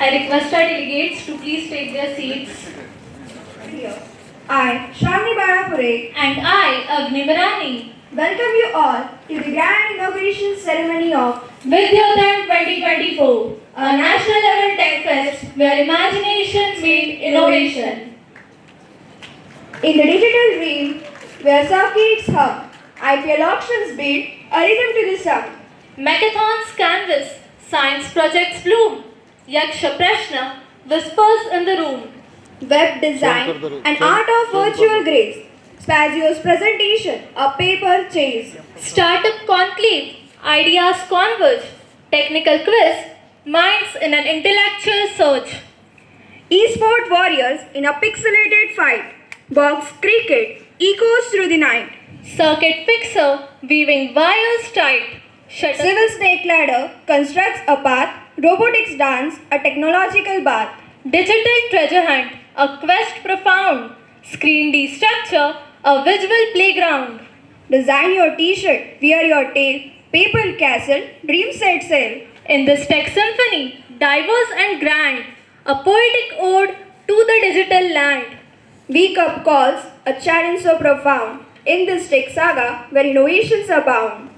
I request our delegates to please take their seats. I, Shamrao, And I, Agni Barani, welcome you all to the grand inauguration ceremony of VIDYOTAN 2024, a national level tech fest where imagination meets innovation. In the digital realm, where circuits hum, IPL auctions beat a rhythm to the sound. Mechathons canvas, science projects bloom, Yaksha Prashna whispers in the room. Web design and art of virtual grace. Spazio's presentation, a paper chase. Startup conclave, ideas converge, technical quiz, minds in an intellectual search. E-sport warriors in a pixelated fight. Box cricket echoes through the night. Circuit fixer, weaving wires tight. Civil snake ladder constructs a path. Robotics dance, a technological bath. Digital treasure hunt, a quest profound. Screen D structure, a visual playground. Design your t-shirt, wear your tape. Paper castle, dream set sail. In this tech symphony, diverse and grand, a poetic ode to the digital land. Wake up calls, a challenge so profound. In this tech saga, where innovations abound.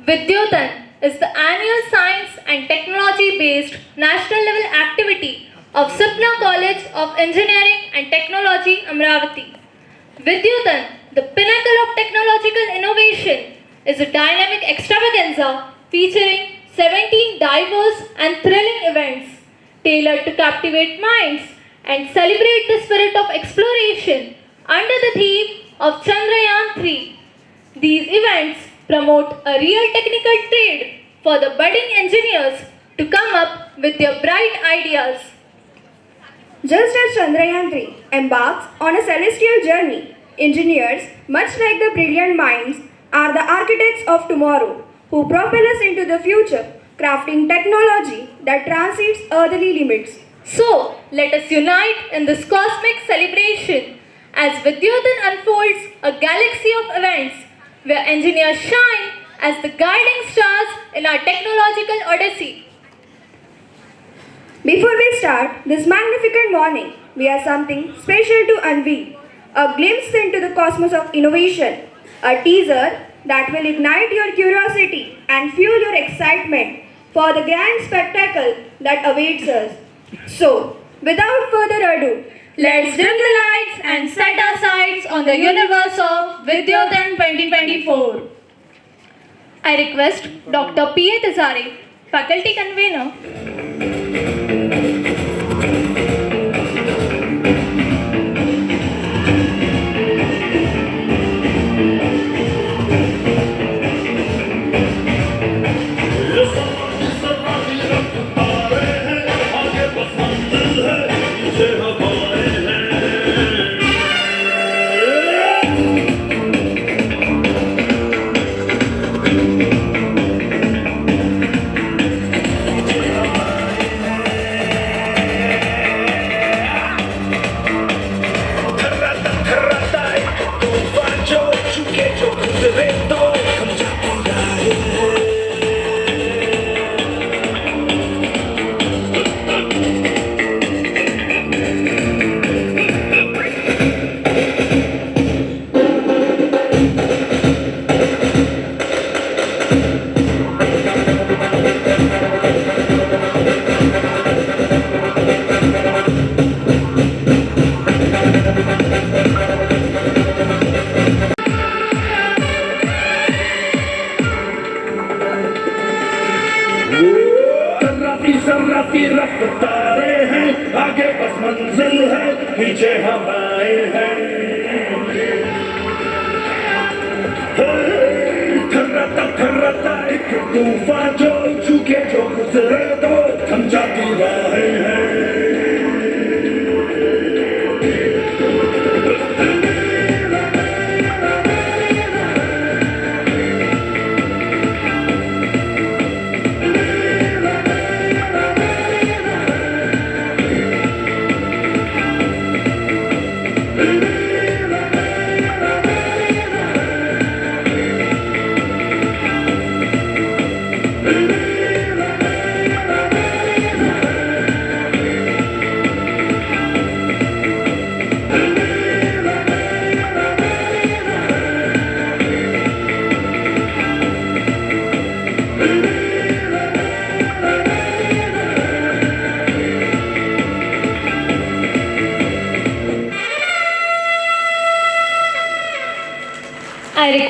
VIDYOTAN is the annual science and technology-based national level activity of Sipna College of Engineering and Technology, Amravati. VIDYOTAN, the pinnacle of technological innovation, is a dynamic extravaganza featuring 17 diverse and thrilling events tailored to captivate minds and celebrate the spirit of exploration under the theme of Chandrayaan 3. These events promote a real technical trade for the budding engineers to come up with their bright ideas. Just as Chandrayaan 3 embarks on a celestial journey, engineers, much like the brilliant minds, are the architects of tomorrow who propel us into the future, crafting technology that transcends earthly limits. So, let us unite in this cosmic celebration as VIDYOTAN unfolds a galaxy of events where engineers shine as the guiding stars in our technological odyssey. Before we start this magnificent morning, we have something special to unveil. A glimpse into the cosmos of innovation. A teaser that will ignite your curiosity and fuel your excitement for the grand spectacle that awaits us. So, without further ado, Let's dim the lights and set our sights on the universe of VIDYOTAN 2024. I request Dr. P.A. Tazare, Faculty Convener. की रफ्तारें हैं, आगे बस मंजिल है, पीछे हम आए हैं। थर्राता एक तूफान जो चुके जो गुजरे तो थम जाती राहें हैं।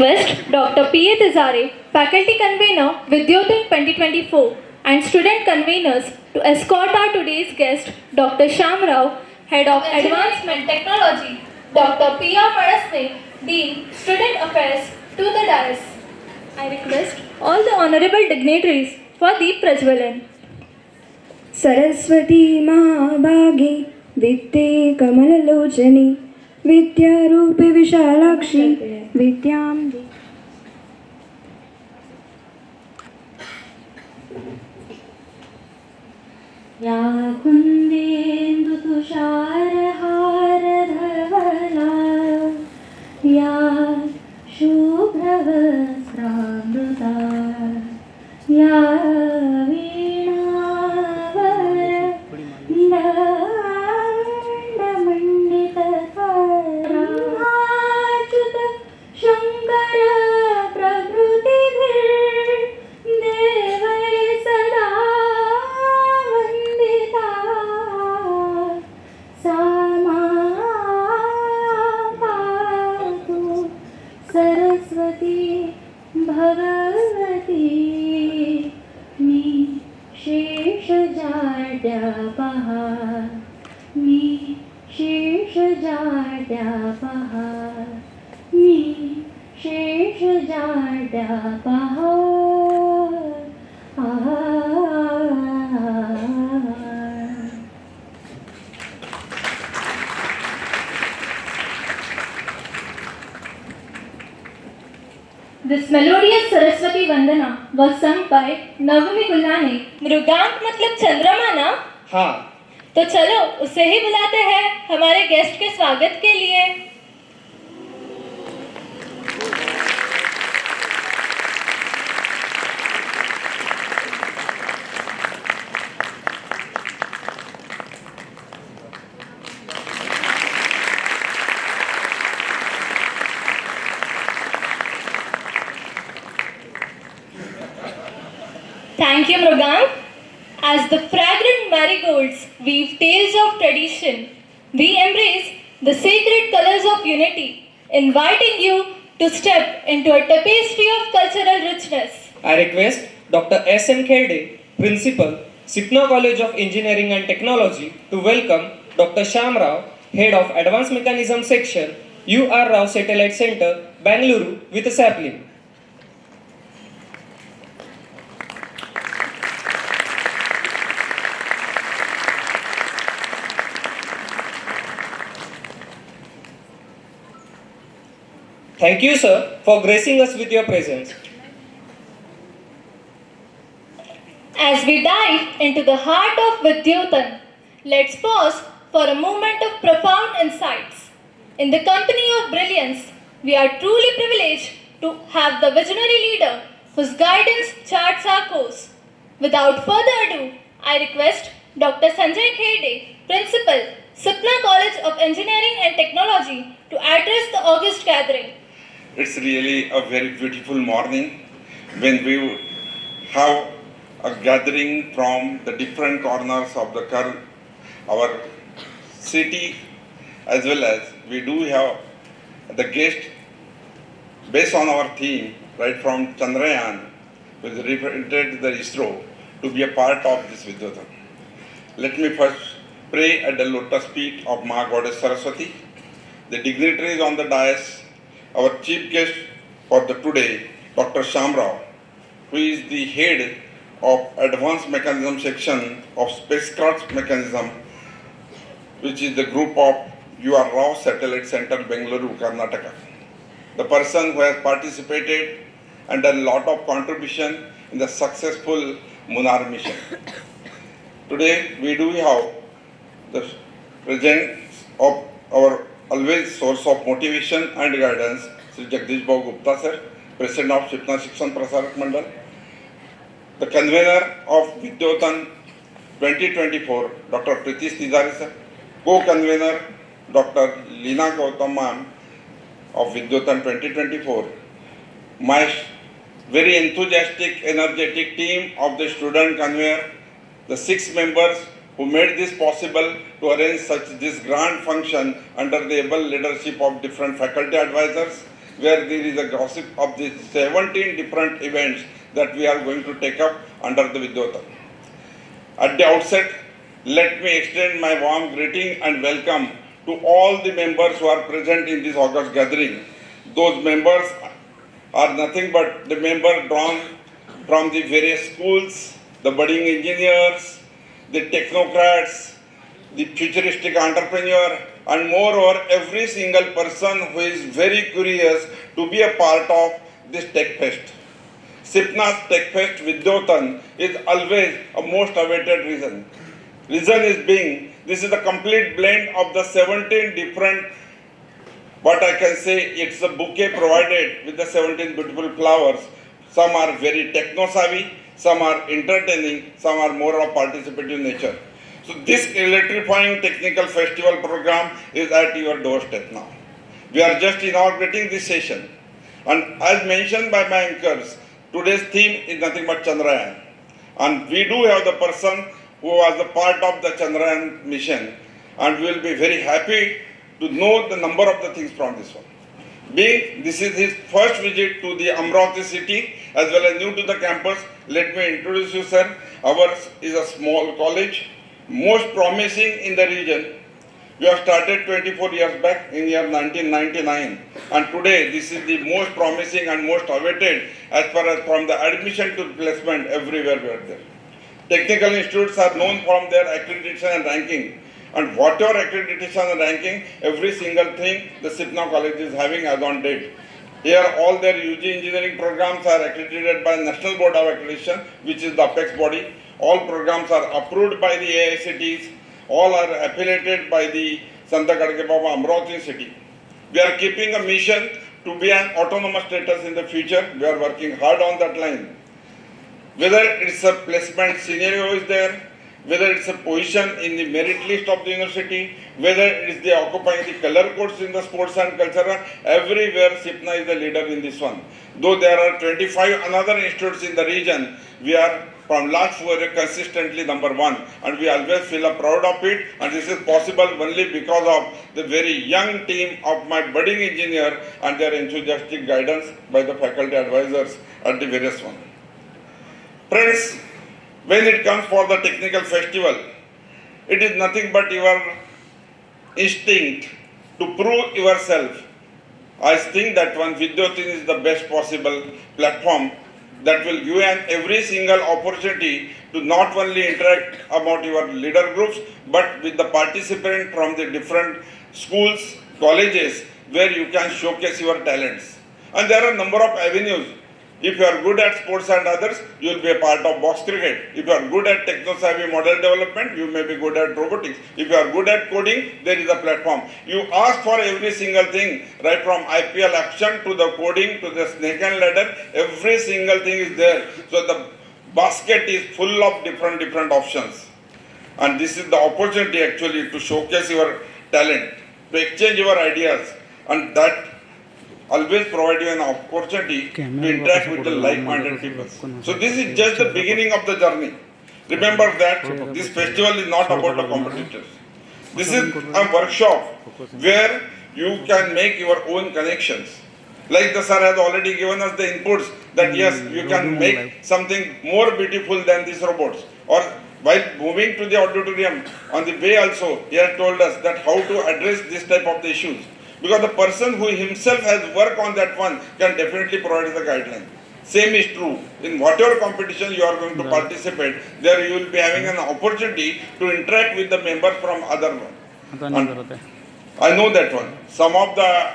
request Dr. P.A. Tizare, Faculty Convener, VIDYOTAN 2024, and student conveners to escort our today's guest, Dr. Shamrao, Head of Advancement Technology, Dr. P.R. Madasne, Dean, Student Affairs, to the dais. I request all the honorable dignitaries for Deep Prajwalan. Saraswati महाभागे विद्ये कमललोचने विद्यारूपे Vishalakshi विद्यां दे या कुन्देन्दु तुषारहार धवला या शुभ्रवस्त्रामृता या वीणावरन्दमण्डितकराच्युत शङ्कर प्रकृतिभिर्देवै सदा वन्दिता सा मां पातु Saraswati Bhagwati शेषजाड्यापः शेषजाड्यापः शेषजाड्यापः This melodious Saraswati Vandana was sung by नवमी गुलाने. मृगांक मतलब चंद्रमा ना? हाँ. तो चलो उसे ही बुलाते हैं हमारे गेस्ट के स्वागत के लिए. Thank you, Mrugang. As the fragrant marigolds weave tales of tradition, we embrace the sacred colors of unity, inviting you to step into a tapestry of cultural richness. I request Dr. S.M. Khelde, Principal, Sipna College of Engineering and Technology, to welcome Dr. Shamrao, Head of Advanced Mechanism Section, U.R. Rao Satellite Center, Bengaluru, with a sapling. Thank you, sir, for gracing us with your presence. As we dive into the heart of Vidyotan, let's pause for a moment of profound insights. In the company of brilliance, we are truly privileged to have the visionary leader whose guidance charts our course. Without further ado, I request Dr. Sanjay Khede, Principal, Sipna College of Engineering and Technology, to address the august gathering. It's really a very beautiful morning when we have a gathering from the different corners of our city, as well as we do have the guest based on our theme right from Chandrayaan, which represented the ISRO, to be a part of this Vidyotan. Let me first pray at the lotus feet of Ma Goddess Saraswati, the dignitaries on the dais, our chief guest for the today, Dr. Shamrao, who is the head of Advanced Mechanism Section of Spacecraft Mechanism, which is the group of U.R. Rao Satellite Center, Bengaluru, Karnataka. The person who has participated and done a lot of contribution in the successful Munar mission. Today we do have the presence of our always source of motivation and guidance, Sri Jagdish Bhau Gupta sir, President of Sipna Shikshan Prasarak Mandal, the convener of Vidyotan 2024, Dr. Pritish Tizare sir, co-convener Dr. Leena Gautam ma'am of Vidyotan 2024, my very enthusiastic, energetic team of the student convener, the 6 members who made this possible to arrange this grand function under the able leadership of different faculty advisors, where there is a gossip of the 17 different events that we are going to take up under the VIDYOTAN. At the outset, let me extend my warm greeting and welcome to all the members who are present in this August gathering. Those members are nothing but the members drawn from the various schools, the budding engineers, the technocrats, the futuristic entrepreneur, and moreover, every single person who is very curious to be a part of this Tech Fest. Sipna's Tech Fest VIDYOTAN is always a most awaited reason. Reason is being, this is a complete blend of the 17 different, what I can say, it's a bouquet provided with the 17 beautiful flowers. Some are very techno-savvy, some are entertaining, some are more of participative nature. So this electrifying technical festival program is at your doorstep now. We are just inaugurating this session. And as mentioned by my anchors, today's theme is nothing but Chandrayaan. And we do have the person who was the part of the Chandrayaan mission. And we will be very happy to know the number of the things from this one. Being this is his first visit to the Amravati city as well as new to the campus, let me introduce you, sir. Ours is a small college, most promising in the region. We have started 24 years back in year 1999, and today this is the most promising and most awaited as far as from the admission to placement everywhere we are there. Technical institutes are known from their accreditation and ranking, and whatever accreditation and ranking, every single thing the Sipna college is having as on date. Here all their UG engineering programs are accredited by National Board of Accreditation, which is the apex body. All programs are approved by the AICTs. All are affiliated by the Santa Gadge Baba Amravati city. We are keeping a mission to be an autonomous status in the future. We are working hard on that line. Whether it's a placement scenario is there, whether it's a position in the merit list of the university, whether it's the occupying the color codes in the sports and culture, everywhere Sipna is the leader in this one. Though there are 25 another institutes in the region, we are from last 4 years consistently number one, and we always feel proud of it, and this is possible only because of the very young team of my budding engineer and their enthusiastic guidance by the faculty advisors at the various one. Friends, when it comes for the technical festival, it is nothing but your instinct to prove yourself. I think that one VIDYOTAN is the best possible platform that will give an every single opportunity to not only interact about your leader groups, but with the participant from the different schools, colleges, where you can showcase your talents. And there are a number of avenues. If you are good at sports and others, you will be a part of box cricket. If you are good at techno-savvy model development, you may be good at robotics. If you are good at coding, there is a platform. You ask for every single thing, right from IPL action to the coding to the snake and ladder, every single thing is there. So the basket is full of different options. And this is the opportunity actually to showcase your talent, to exchange your ideas, and that always provide you an opportunity to interact with the like-minded people. So this is just the beginning of the journey. Remember that this festival is not about the competitors. This is a workshop where you can make your own connections. Like the sir has already given us the inputs that yes, you can make something more beautiful than these robots. Or while moving to the auditorium, on the way also, he has told us that how to address this type of the issues. Because the person who himself has worked on that one can definitely provide the guideline. Same is true. In whatever competition you are going to participate, there you will be having an opportunity to interact with the members from other one. And I know that one. Some of the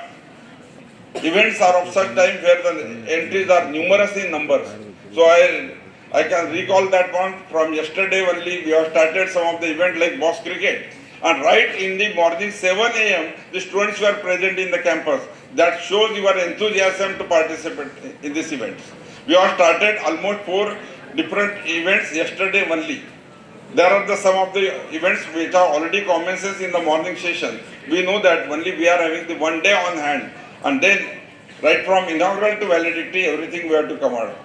events are of such time where the entries are numerous in numbers. So I can recall that one from yesterday only. We have started some of the events like box cricket. And right in the morning 7 a.m., the students were present in the campus. That shows your enthusiasm to participate in these events. We have started almost 4 different events yesterday only. There are some of the events which are already commences in the morning session. We know that only we are having the 1 day on hand. And then right from inaugural to valedictory, everything we have to come out.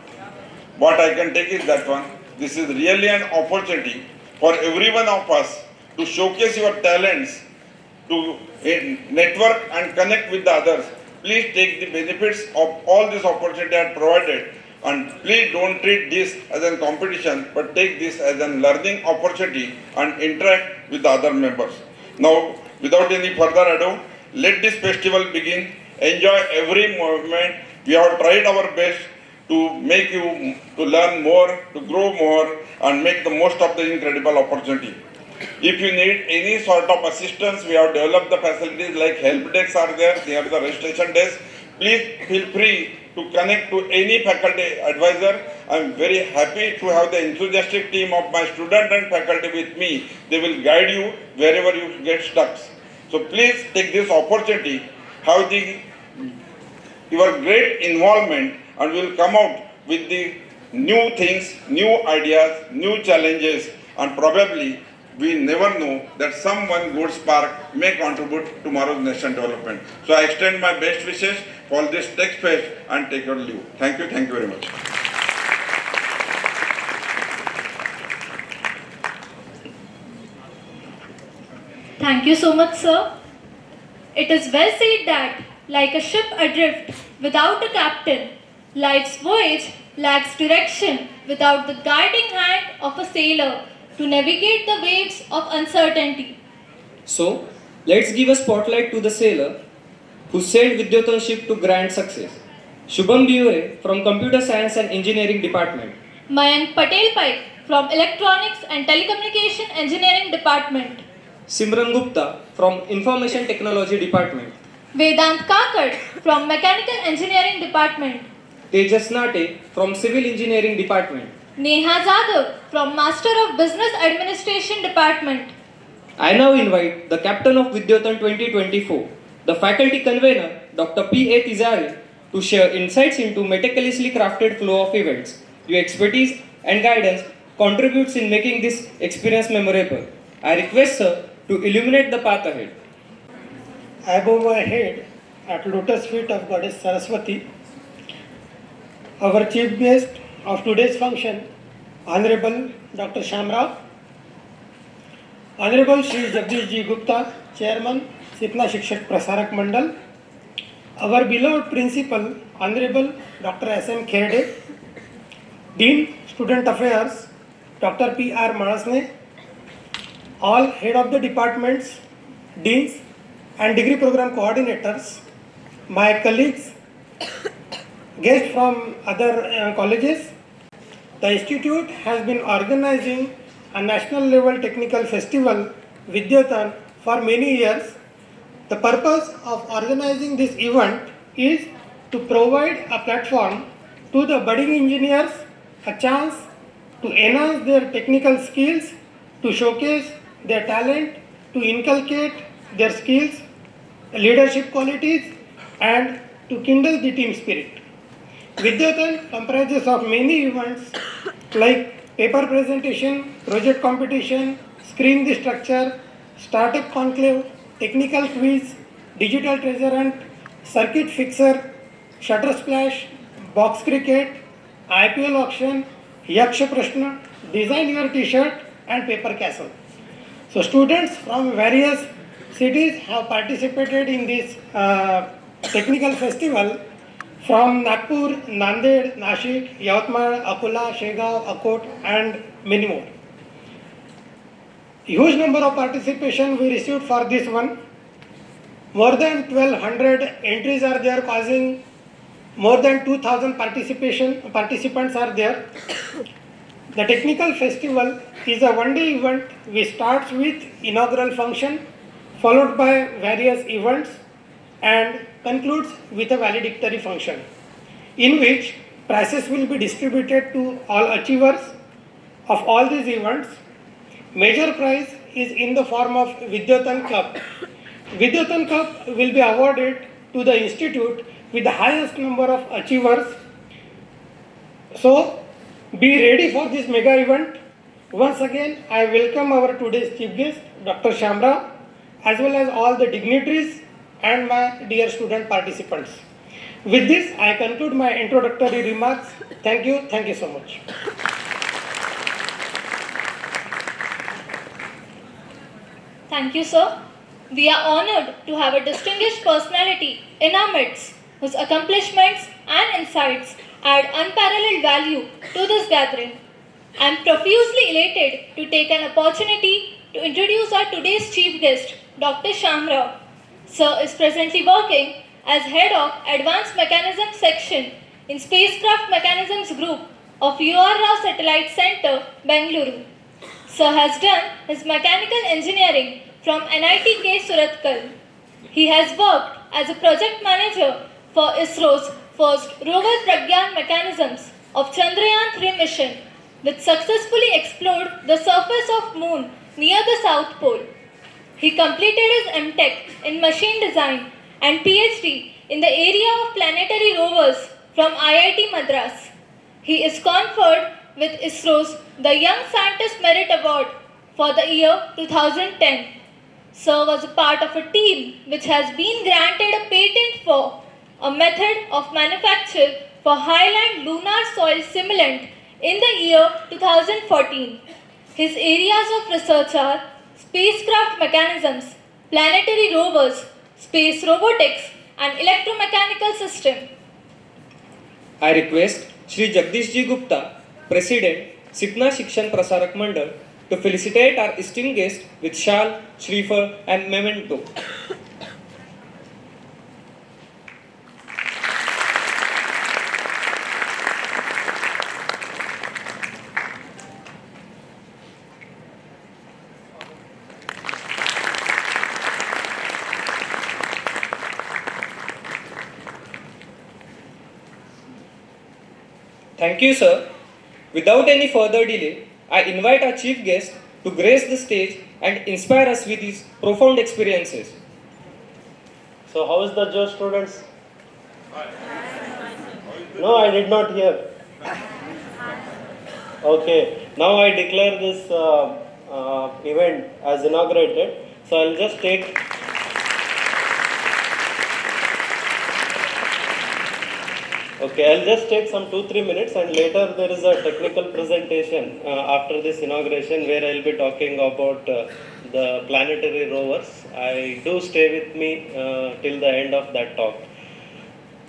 What I can take is that one. This is really an opportunity for every one of us to showcase your talents, to network and connect with the others. please take the benefits of all this opportunity I provided, and please don't treat this as a competition, but take this as a learning opportunity and interact with the other members. Now, without any further ado, let this festival begin. Enjoy every moment. We have tried our best to make you to learn more, to grow more, and make the most of the incredible opportunity. If you need any sort of assistance, we have developed the facilities like help desks are there, near the registration desk. Please feel free to connect to any faculty advisor. I am very happy to have the enthusiastic team of my student and faculty with me. They will guide you wherever you get stuck. So please take this opportunity, have your great involvement, and we will come out with the new things, new ideas, new challenges, and probably we never know that someone good spark may contribute to tomorrow's nation development. So I extend my best wishes for this tech fest and take your leave. Thank you very much. Thank you so much, sir. It is well said that, like a ship adrift without a captain, life's voyage lacks direction without the guiding hand of a sailor to navigate the waves of uncertainty. So, let's give a spotlight to the sailor who sailed Vidyotan ship to grand success. Shubham Diore from Computer Science and Engineering Department. Mayank Patel Pai from Electronics and Telecommunication Engineering Department. Simran Gupta from Information Technology Department. Vedant Kakad from Mechanical Engineering Department. Tejas Nate from Civil Engineering Department. Neha Jadhav from Master of Business Administration Department. I now invite the captain of Vidyotan 2024, the faculty convener, Dr. P.A. Tizari, to share insights into meticulously crafted flow of events. Your expertise and guidance contributes in making this experience memorable. I request sir to illuminate the path ahead. I bow my head at lotus feet of Goddess Saraswati. Our chief guest of today's function, Honorable Dr. Shamrao, Honorable Shri Jagdish Ji Gupta, Chairman, Sipna Shikshak Prasarak Mandal, our beloved Principal, Honorable Dr. S.M. Kherde, Dean, Student Affairs, Dr. P.R. Manasne, all head of the departments, deans, and degree program coordinators, my colleagues, guests from other colleges. The institute has been organizing a national level technical festival, Vidyotan, for many years. The purpose of organizing this event is to provide a platform to the budding engineers, a chance to enhance their technical skills, to showcase their talent, to inculcate their skills, leadership qualities, and to kindle the team spirit. Vidyotan comprises of many events like paper presentation, project competition, screen the structure, startup conclave, technical quiz, digital treasure hunt, circuit fixer, shutter splash, box cricket, IPL auction, Yaksha Prashna, design your t-shirt, and paper castle. So students from various cities have participated in this technical festival from Nagpur, Nanded, Nashik, Yavatmal, Akola, Shegaon, Akot, and many more. Huge number of participation we received for this one. More than 1200 entries are there, causing more than 2000 participants are there. The technical festival is a one-day event which starts with inaugural function, followed by various events, and concludes with a valedictory function, in which prizes will be distributed to all achievers of all these events. Major prize is in the form of Vidyotan Cup. Vidyotan Cup will be awarded to the institute with the highest number of achievers. So, be ready for this mega event. Once again, I welcome our today's chief guest, Dr. Shamrao, as well as all the dignitaries and my dear student participants. With this, I conclude my introductory remarks. Thank you so much. Thank you, sir. We are honored to have a distinguished personality in our midst whose accomplishments and insights add unparalleled value to this gathering. I am profusely elated to take an opportunity to introduce our today's chief guest, Dr. Shamrao. Sir is presently working as Head of Advanced Mechanism Section in Spacecraft Mechanisms Group of U.R. Rao Satellite Center, Bengaluru. Sir has done his mechanical engineering from NIT Surathkal. He has worked as a project manager for ISRO's first Rover Pragyan mechanisms of Chandrayaan-3 mission, which successfully explored the surface of Moon near the South Pole. He completed his MTech in machine design and PhD in the area of planetary rovers from IIT Madras. He is conferred with ISRO's the Young Scientist Merit Award for the year 2010. Sir was a part of a team which has been granted a patent for a method of manufacture for highland lunar soil simulant in the year 2014. His areas of research are spacecraft mechanisms, planetary rovers, space robotics, and electromechanical system. I request Shri Jagdish Ji Gupta, President, Sipna Shikshan Prasarak Mandal, to felicitate our esteemed guest with shawl, shrifa, and memento. Thank you, sir. Without any further delay, I invite our chief guest to grace the stage and inspire us with his profound experiences. So, how is the Josh students? No, I did not hear. Okay, now I declare this event as inaugurated. So, I'll just take. Okay, I'll just take some 2-3 minutes, and later there is a technical presentation after this inauguration where I'll be talking about the planetary rovers. I do stay with me till the end of that talk.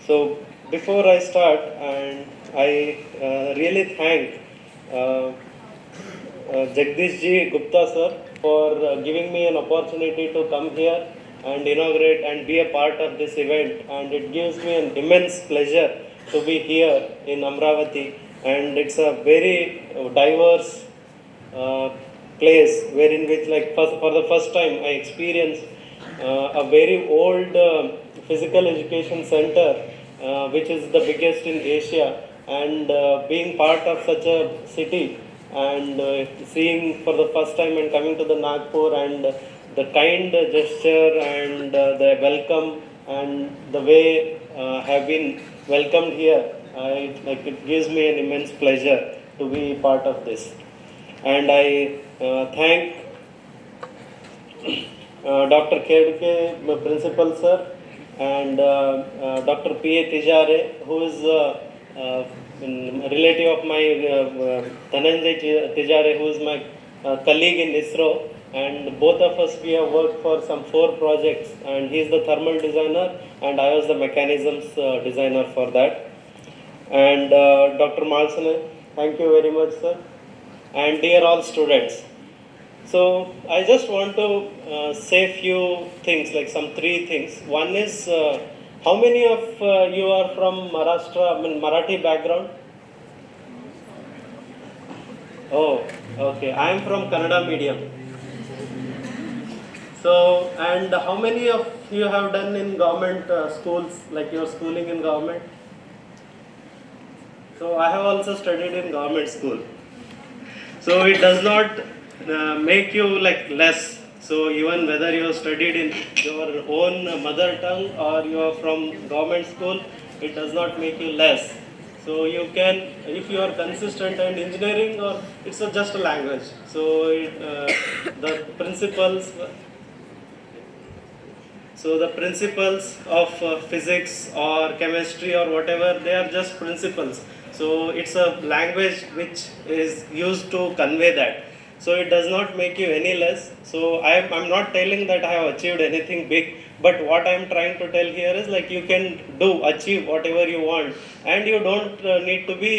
So before I start, and I really thank Jagdish Ji Gupta sir for giving me an opportunity to come here and inaugurate and be a part of this event, and it gives me an immense pleasure to be here in Amravati, and it's a very diverse place wherein which for the first time I experienced a very old physical education center which is the biggest in Asia, and being part of such a city and seeing for the first time and coming to the Nagpur, and the kind gesture and the welcome and the way have been welcomed here, it gives me an immense pleasure to be part of this. And I thank Dr. Kedke, my principal sir, and Dr. P.A. Tijare, who is a relative of my Dhananjay Tijare, who is my colleague in ISRO. And both of us, we have worked for some 4 projects, and he is the thermal designer and I was the mechanisms designer for that. And Dr. Malsane, thank you very much sir, and dear all students. So I just want to say few things, like some 3 things. One is, how many of you are from Maharashtra, Marathi background? Oh, okay, I am from Kannada medium. So, and how many of you have done in government schools, like your schooling in government? So, I have also studied in government school. So, it does not make you like less. So, even whether you have studied in your own mother tongue or you are from government school, it does not make you less. So, you can, if you are consistent in engineering, or it's just a language. So, the principles. So the principles of physics or chemistry or whatever, they are just principles. So it's a language which is used to convey that. So it does not make you any less. So I'm not telling that I have achieved anything big, but what I'm trying to tell here is like you can achieve whatever you want, and you don't need to be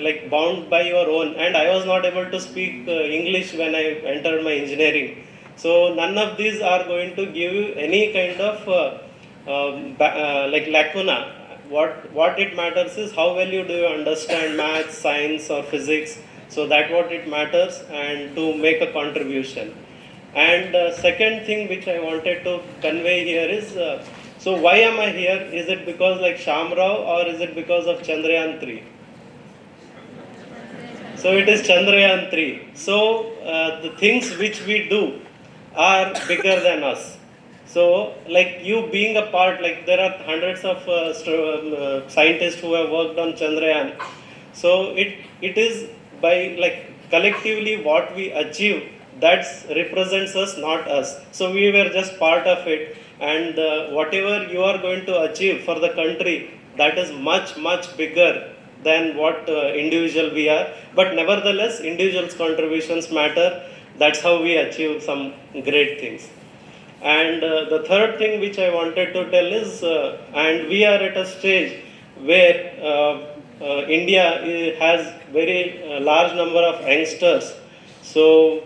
like bound by your own. And I was not able to speak English when I entered my engineering. So none of these are going to give you any kind of like lacuna. What it matters is how well you understand math, science, or physics. So that what it matters, and to make a contribution. And second thing which I wanted to convey here is, so why am I here? Is it because like Shamrao, or is it because of Chandrayaan 3? So it is Chandrayaan 3. So the things which we do are bigger than us. So like you being a part, like there are hundreds of scientists who have worked on Chandrayaan. So it is by like collectively what we achieve that represents us, not us. So we were just part of it, and whatever you are going to achieve for the country, that is much bigger than what individual we are. But nevertheless, individuals' contributions matter. That's how we achieve some great things. And the third thing which I wanted to tell is, and we are at a stage where India has very large number of youngsters. So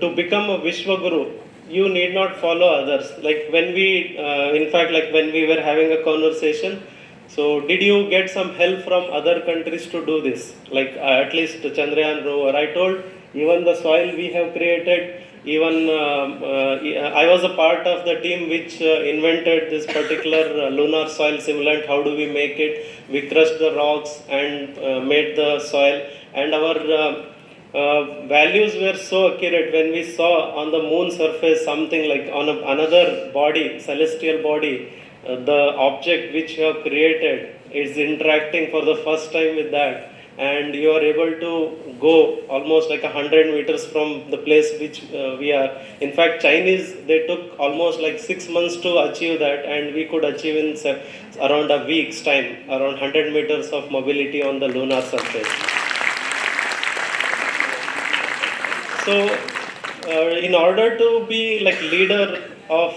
to become a Vishwaguru, you need not follow others. Like when we, in fact, like when we were having a conversation, so did you get some help from other countries to do this? Like at least Chandrayaan rover. I told even the soil we have created, even I was a part of the team which invented this particular lunar soil simulant. How do we make it? We crushed the rocks and made the soil, and our values were so accurate. When we saw on the moon surface something like on another body, celestial body, the object which you have created is interacting for the first time with that, and you are able to go almost like 100 meters from the place which we are. In fact, Chinese, they took almost like 6 months to achieve that, and we could achieve in around a week's time, around 100 meters of mobility on the lunar surface. So, in order to be like leader of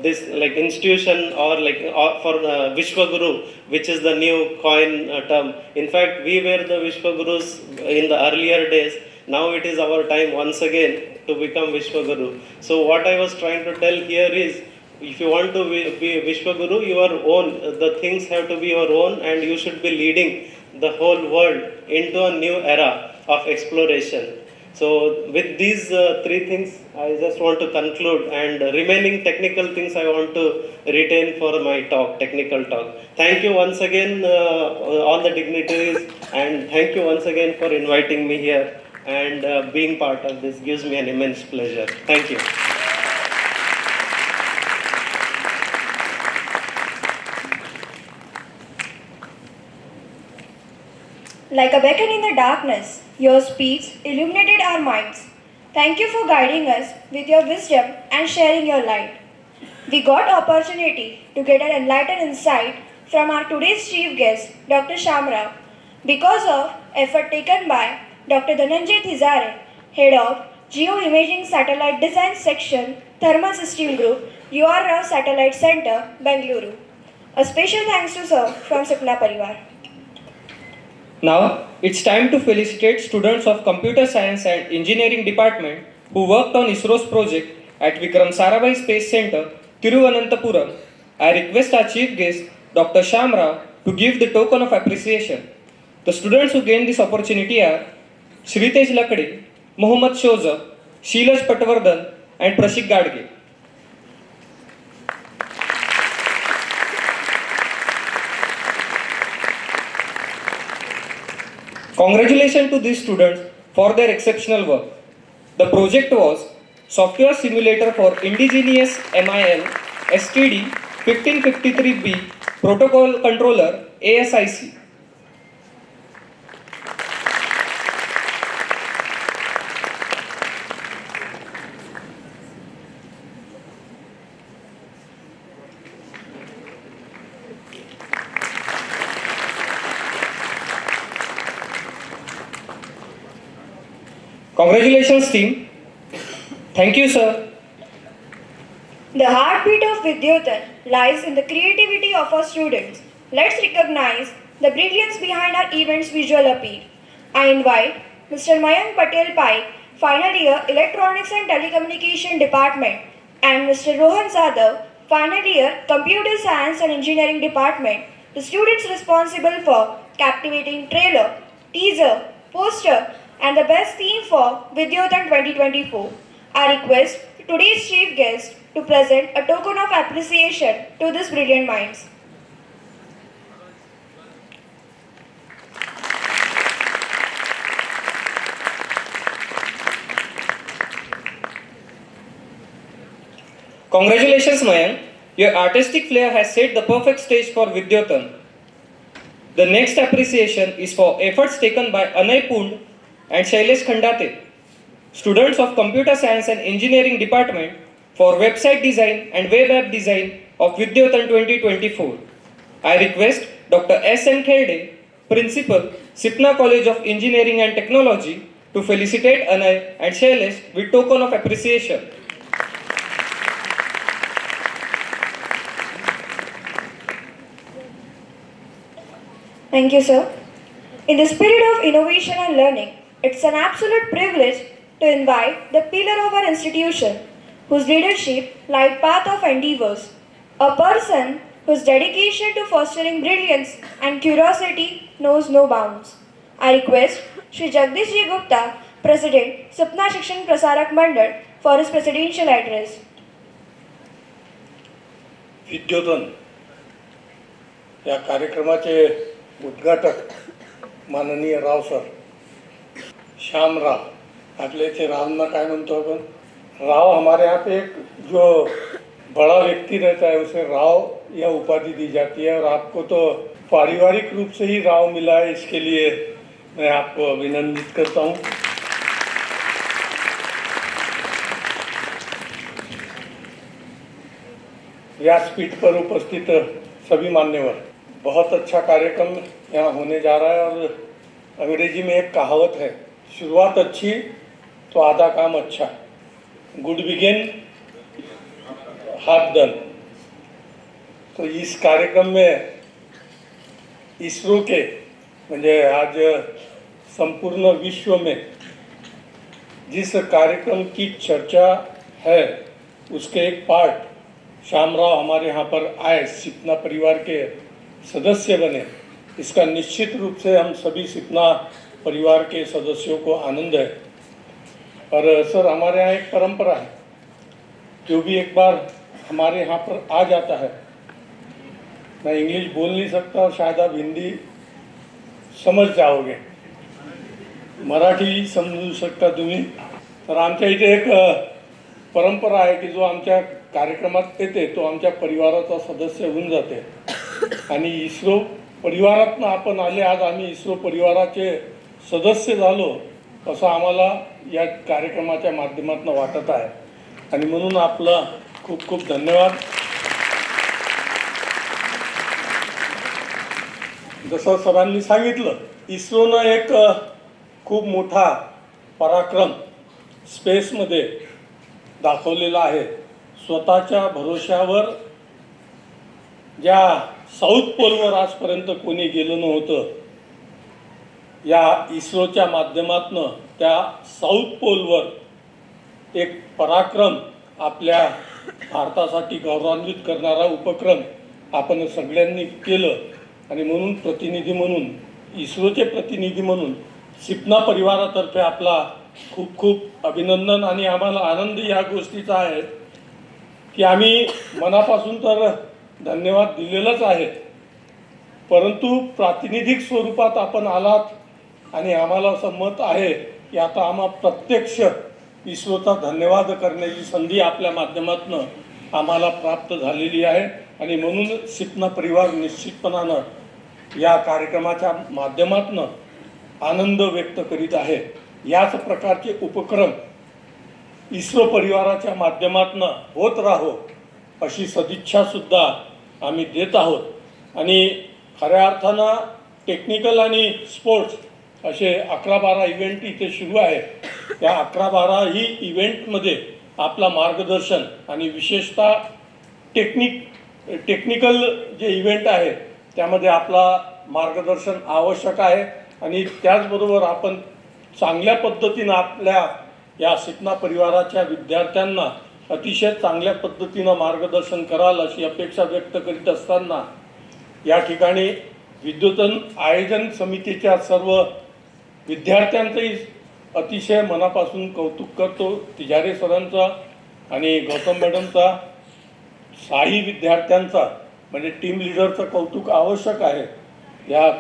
this like institution, or like for Vishwaguru, which is the new coin term. In fact, we were the Vishwagurus in the earlier days. Now it is our time once again to become Vishwaguru. So what I was trying to tell here is, if you want to be Vishwaguru, your own, the things have to be your own, and you should be leading the whole world into a new era of exploration. So with these three things, I just want to conclude, and remaining technical things I want to retain for my talk, technical talk. Thank you once again, all the dignitaries, and thank you once again for inviting me here, and being part of this gives me an immense pleasure. Thank you. Like a beacon in the darkness, your speech illuminated our minds. Thank you for guiding us with your wisdom and sharing your light. We got opportunity to get an enlightened insight from our today's chief guest, Dr. Shamrao, because of effort taken by Dr. Dhananjay Thizare, Head of Geo-Imaging Satellite Design Section, Thermal System Group, UR Satellite Center, Bengaluru. A special thanks to Sir from Sipna Parivar. Now, it's time to felicitate students of Computer Science and Engineering Department who worked on ISRO's project at Vikram Sarabhai Space Center, Thiruvananthapuram. I request our chief guest, Dr. Shamrao, to give the token of appreciation. The students who gained this opportunity are Shritesh Lakde, Mohammad Shoza, Sheelaj Patwardhan, and Prashik Gadge. Congratulations to these students for their exceptional work. The project was Software Simulator for Indigenous MIL STD 1553B Protocol Controller ASIC. Congratulations team. Thank you sir. The heartbeat of Vidyotan lies in the creativity of our students. Let's recognize the brilliance behind our event's visual appeal. I invite Mr. Mayank Patel Pai, final year Electronics and Telecommunication Department, and Mr. Rohan Zadav, final year Computer Science and Engineering Department, the students responsible for captivating trailer, teaser, poster, and the best theme for Vidyotan 2024. I request today's chief guest to present a token of appreciation to these brilliant minds. Congratulations Mayank. Your artistic flair has set the perfect stage for Vidyotan. The next appreciation is for efforts taken by Anay Pund and Shailesh Khandate, students of Computer Science and Engineering Department, for website design and web app design of Vidyotan 2024. I request Dr. S.M. Kherde, Principal, Sipna College of Engineering and Technology, to felicitate Anay and Shailesh with token of appreciation. Thank you, sir. In the spirit of innovation and learning, it's an absolute privilege to invite the pillar of our institution, whose leadership light path of endeavors, a person whose dedication to fostering brilliance and curiosity knows no bounds. I request Shri Jagdish Ji Gupta, President, Sipna Shikshan Prasarak Mandal, for his presidential address. Vidyotan या कार्यक्रमाचे उद्घाटक माननीय Rao sir, Shamrao, आपले इथे रावना काय म्हणतो आपण, राव हमारे यहाँ पे एक जो बड़ा व्यक्ति रहता है उसे राव या उपाधि दी जाती है और आपको तो पारिवारिक रूप से ही राव मिला है, इसके लिए मैं आपको अभिनंदित करता हूँ। व्यासपीठ पर उपस्थित सभी मान्यवर, बहुत अच्छा कार्यक्रम यहाँ होने जा रहा है और अंग्रेजी में एक कहावत है, शुरुआत अच्छी तो आधा काम अच्छा, गुड बिगिन हाफ डन। तो इस कार्यक्रम में इसरो के म्हणजे आज संपूर्ण विश्व में जिस कार्यक्रम की चर्चा है उसके एक पार्ट शामराव हमारे यहाँ पर आए, सिपना परिवार के सदस्य बने, इसका निश्चित रूप से हम सभी सिपना परिवार के सदस्यों को आनंद है। और सर हमारे यहाँ एक परंपरा है, जो भी एक बार हमारे यहाँ पर आ जाता है, मैं इंग्लिश बोल नहीं सकता और शायद आप हिंदी समझ जाओगे, मराठी समजू शकता तुम्ही। तर आमच्या इथे एक परंपरा आहे की जो आमच्या कार्यक्रमात येते तो आमच्या परिवाराचा सदस्य होऊन जाते आणि इस्रो परिवारातनं आपण आले, आज आम्ही इस्रो परिवाराचे सदस्य झालो असं आम्हाला या कार्यक्रमाच्या माध्यमातून वाटत आहे आणि म्हणून आपला खूप खूप धन्यवाद। जसं सरांनी सांगितलं, इस्रोनं एक खूप मोठा पराक्रम स्पेसमध्ये दाखवलेला आहे। स्वतःच्या भरोश्यावर ज्या साऊथ पोलवर आजपर्यंत कोणी गेलं नव्हतं, या इस्रोच्या माध्यमातून त्या साऊथ पोलवर एक पराक्रम आपल्या भारतासाठी गौरवान्वित करणारा उपक्रम आपण सगळ्यांनी केलं आणि म्हणून प्रतिनिधी म्हणून, इस्रोचे प्रतिनिधी म्हणून सिपना परिवारातर्फे आपला खूप खूप अभिनंदन। आणि आम्हाला आनंद या गोष्टीचा आहे की आम्ही मनापासून तर धन्यवाद दिलेलाच आहे, परंतु प्रातिनिधिक स्वरूपात आपण आलात आणि आम्हाला असं मत आहे की आता आम्हा प्रत्यक्ष इस्रोचा धन्यवाद करण्याची संधी आपल्या माध्यमातून आम्हाला प्राप्त झालेली आहे आणि म्हणून सिपना परिवार निश्चितपणानं या कार्यक्रमाच्या माध्यमातून आनंद व्यक्त करीत आहे। याच प्रकारचे उपक्रम इस्रो परिवाराच्या माध्यमातून होत राहो अशी सदिच्छा सुद्धा आम्ही देत आहोत। आणि खऱ्या अर्थानं टेक्निकल आणि स्पोर्ट्स असे 11-12 इव्हेंट इथे सुरू आहे त्या 11-12 ही इव्हेंटमध्ये आपला मार्गदर्शन आणि विशेषतः टेक्निकल जे इव्हेंट आहे त्यामध्ये आपला मार्गदर्शन आवश्यक आहे. आणि त्याचबरोबर आपण चांगल्या पद्धतीनं आपल्या या सिपना परिवाराच्या विद्यार्थ्यांना अतिशय चांगल्या पद्धतीनं मार्गदर्शन कराल अशी अपेक्षा व्यक्त करीत असताना या ठिकाणी विद्योतन आयोजन समितीच्या सर्व विद्यार्थ्यांचंही अतिशय मनापासून कौतुक करतो. तिजारे सरांचा आणि गौतम मॅडमचा, साई विद्यार्थ्यांचा म्हणजे टीम लीडरचं कौतुक आवश्यक आहे. या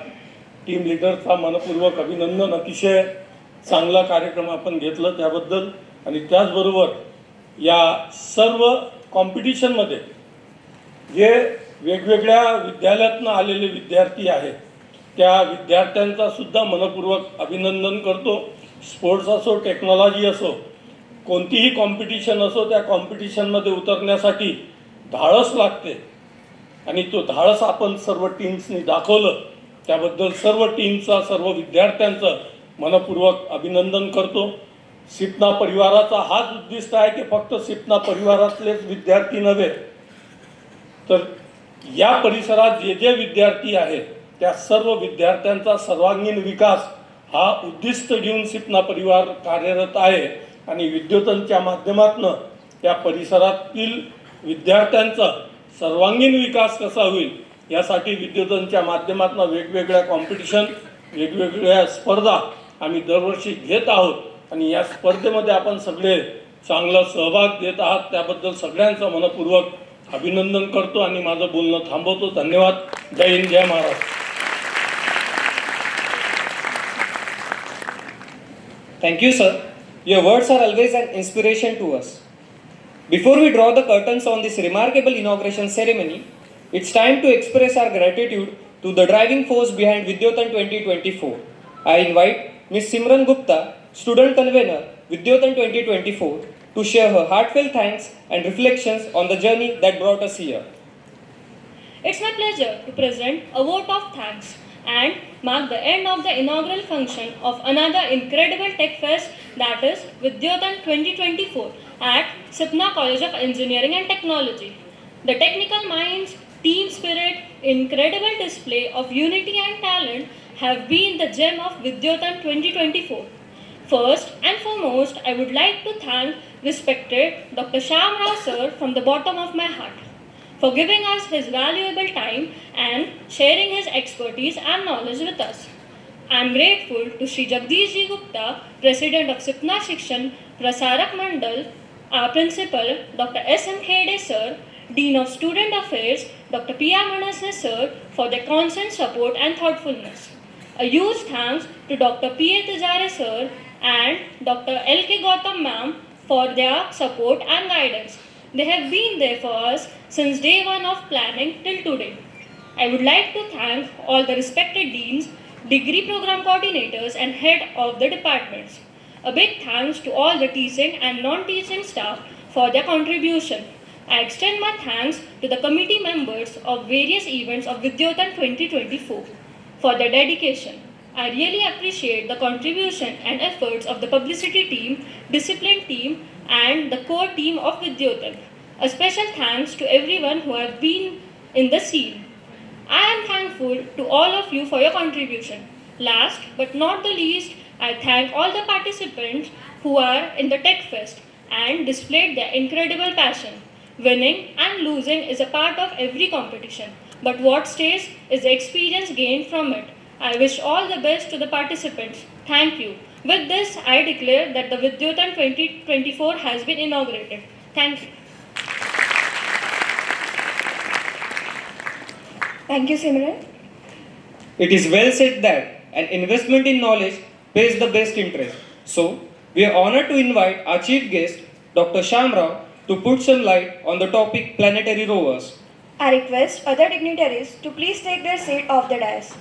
टीम लीडरचा मनपूर्वक अभिनंदन. अतिशय चांगला कार्यक्रम आपण घेतला त्याबद्दल. आणि त्याचबरोबर या सर्व कॉम्पिटिशनमध्ये जे वेगवेगळ्या विद्यालयातून आलेले विद्यार्थी आहेत त्या विद्यार्थ्यांचा सुद्धा मनपूर्वक अभिनंदन करतो. स्पोर्ट्स असो, टेक्नॉलॉजी असो, कोणतीही कॉम्पिटिशन असो, त्या कॉम्पिटिशनमध्ये उतरण्यासाठी धाडस लागते आणि तो धाडस आपण सर्व टीम्सनी दाखवलं. त्याबद्दल सर्व टीमचा, सर्व विद्यार्थ्यांचं मनपूर्वक अभिनंदन करतो. सिपना परिवाराचा हाच उद्दिष्ट आहे की फक्त सिपना परिवारातलेच विद्यार्थी नव्हे तर या परिसरात जे जे विद्यार्थी आहेत त्या सर्व विद्यार्थ्यांचा सर्वांगीण विकास हा उद्दिष्ट घेऊन सिपना परिवार कार्यरत आहे. आणि विद्योतनच्या माध्यमातून त्या परिसरातील विद्यार्थ्यांचा सर्वांगीण विकास कसा होईल यासाठी विद्योतनच्या माध्यमातून वेगवेगळ्या कॉम्पिटिशन, वेगवेगळ्या स्पर्धा आम्ही दरवर्षी घेत आहोत. आणि या स्पर्धेमध्ये आपण सगळे चांगला सहभाग देत आहात त्याबद्दल सगळ्यांचं मनपूर्वक अभिनंदन करतो आणि माझं बोलणं थांबवतो. धन्यवाद. जय हिंद, जय Maharashtra. Thank you, sir. Your words are always an inspiration to us. Before we draw the curtains on this remarkable inauguration ceremony, it's time to express our gratitude to the driving force behind VIDYOTAN 2024. I invite Ms. Simran Gupta, Student Convener, VIDYOTAN 2024, to share her heartfelt thanks and reflections on the journey that brought us here. It's my pleasure to present a vote of thanks and mark the end of the inaugural function of another incredible tech fest, that is VIDYOTAN 2024 at Sipna College of Engineering and Technology. The technical minds, team spirit, incredible display of unity and talent have been the gem of VIDYOTAN 2024. First and foremost, I would like to thank respected Dr. Shamrao sir from the bottom of my heart for giving us his valuable time and sharing his expertise and knowledge with us. I am grateful to Shri Jagdish Ji Gupta, President of Sipna Shikshan Prasarak Mandal, our Principal Dr. S.M. Khede sir, Dean of Student Affairs Dr. P.R. Manase sir for their constant support and thoughtfulness. A huge thanks to Dr. P.A. Tijare sir and Dr. L.K. Gautam ma'am for their support and guidance. They have been there for us since day one of planning till today. I would like to thank all the respected deans, degree program coordinators and head of the departments. A big thanks to all the teaching and non-teaching staff for their contribution. I extend my thanks to the committee members of various events of VIDYOTAN 2024 for their dedication. I really appreciate the contribution and efforts of the publicity team, discipline team and the core team of VIDYOTAN. A special thanks to everyone who have been in the scene. I am thankful to all of you for your contribution. Last but not the least, I thank all the participants who are in the Tech Fest and displayed their incredible passion. Winning and losing is a part of every competition, but what stays is the experience gained from it. I wish all the best to the participants. Thank you. With this, I declare that the VIDYOTAN 2024 has been inaugurated. Thank you. Thank you, Simran. It is well said that an investment in knowledge pays the best interest. So, we are honored to invite our chief guest, Dr. Shamrao, to put some light on the topic planetary rovers. I request other dignitaries to please take their seat off the dais.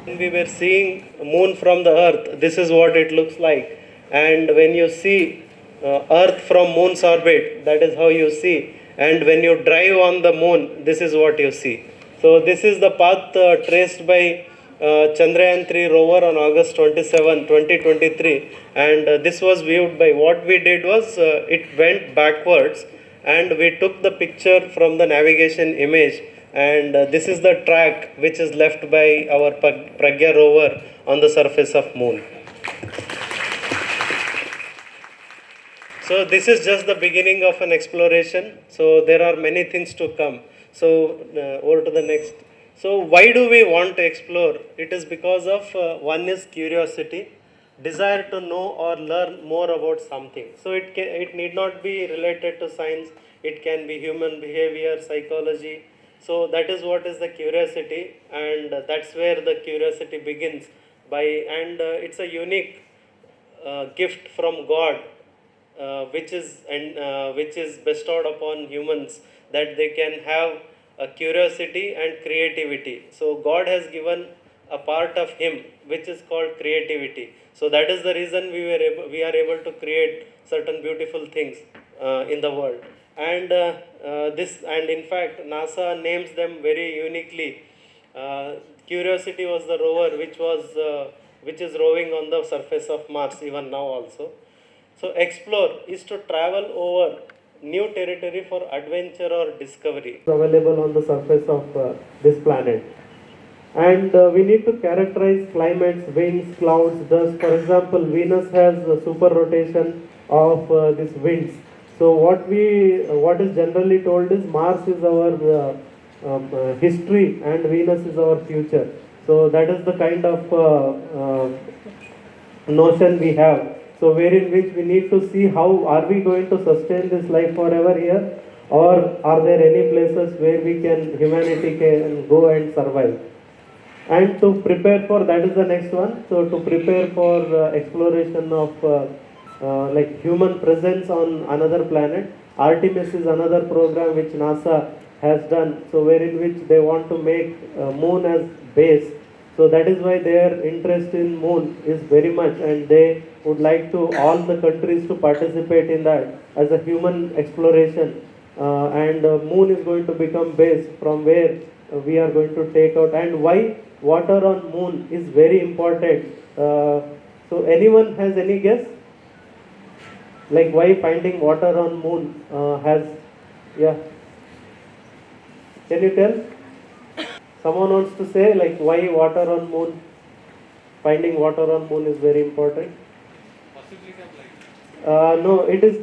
When we were seeing moon from the earth, this is what it looks like. And when you see earth from moon's orbit, that is how you see. And when you drive on the moon, this is what you see. So this is the path traced by Chandrayaan 3 rover on August 27, 2023, and this was viewed by, what we did was it went backwards and we took the picture from the navigation image, and this is the track which is left by our Pragyan rover on the surface of moon. So this is just the beginning of an exploration. So there are many things to come. So over to the next. So why do we want to explore? It is because of one is curiosity, desire to know or learn more about something. So it need not be related to science. It can be human behavior, psychology. So that is what is the curiosity, and that's where the curiosity begins. And it's a unique gift from God, which is bestowed upon humans, that they can have a curiosity and creativity. So God has given a part of Him which is called creativity. So that is the reason we are able to create certain beautiful things in the world. And in fact NASA names them very uniquely. Curiosity was the rover which is roving on the surface of Mars even now also. So explore is to travel over new territory for adventure or discovery. Available on the surface of this planet. And we need to characterize climates, winds, clouds, dust. For example, Venus has a super rotation of these winds. So what is generally told is Mars is our history and Venus is our future. So that is the kind of notion we have. So wherein which we need to see how are we going to sustain this life forever here, or are there any places where humanity can go and survive. And to prepare for, that is the next one. So to prepare for exploration of like human presence on another planet. Artemis is another program which NASA has done. So wherein which they want to make moon as base. So that is why their interest in moon is very much, and they would like to all the countries to participate in that as a human exploration. And moon is going to become base from where we are going to take out. And why water on moon is very important. So anyone has any guess? Like why finding water on moon yeah. Can you tell? Someone wants to say like why water on moon? Finding water on moon is very important. Possibility of life? No, it is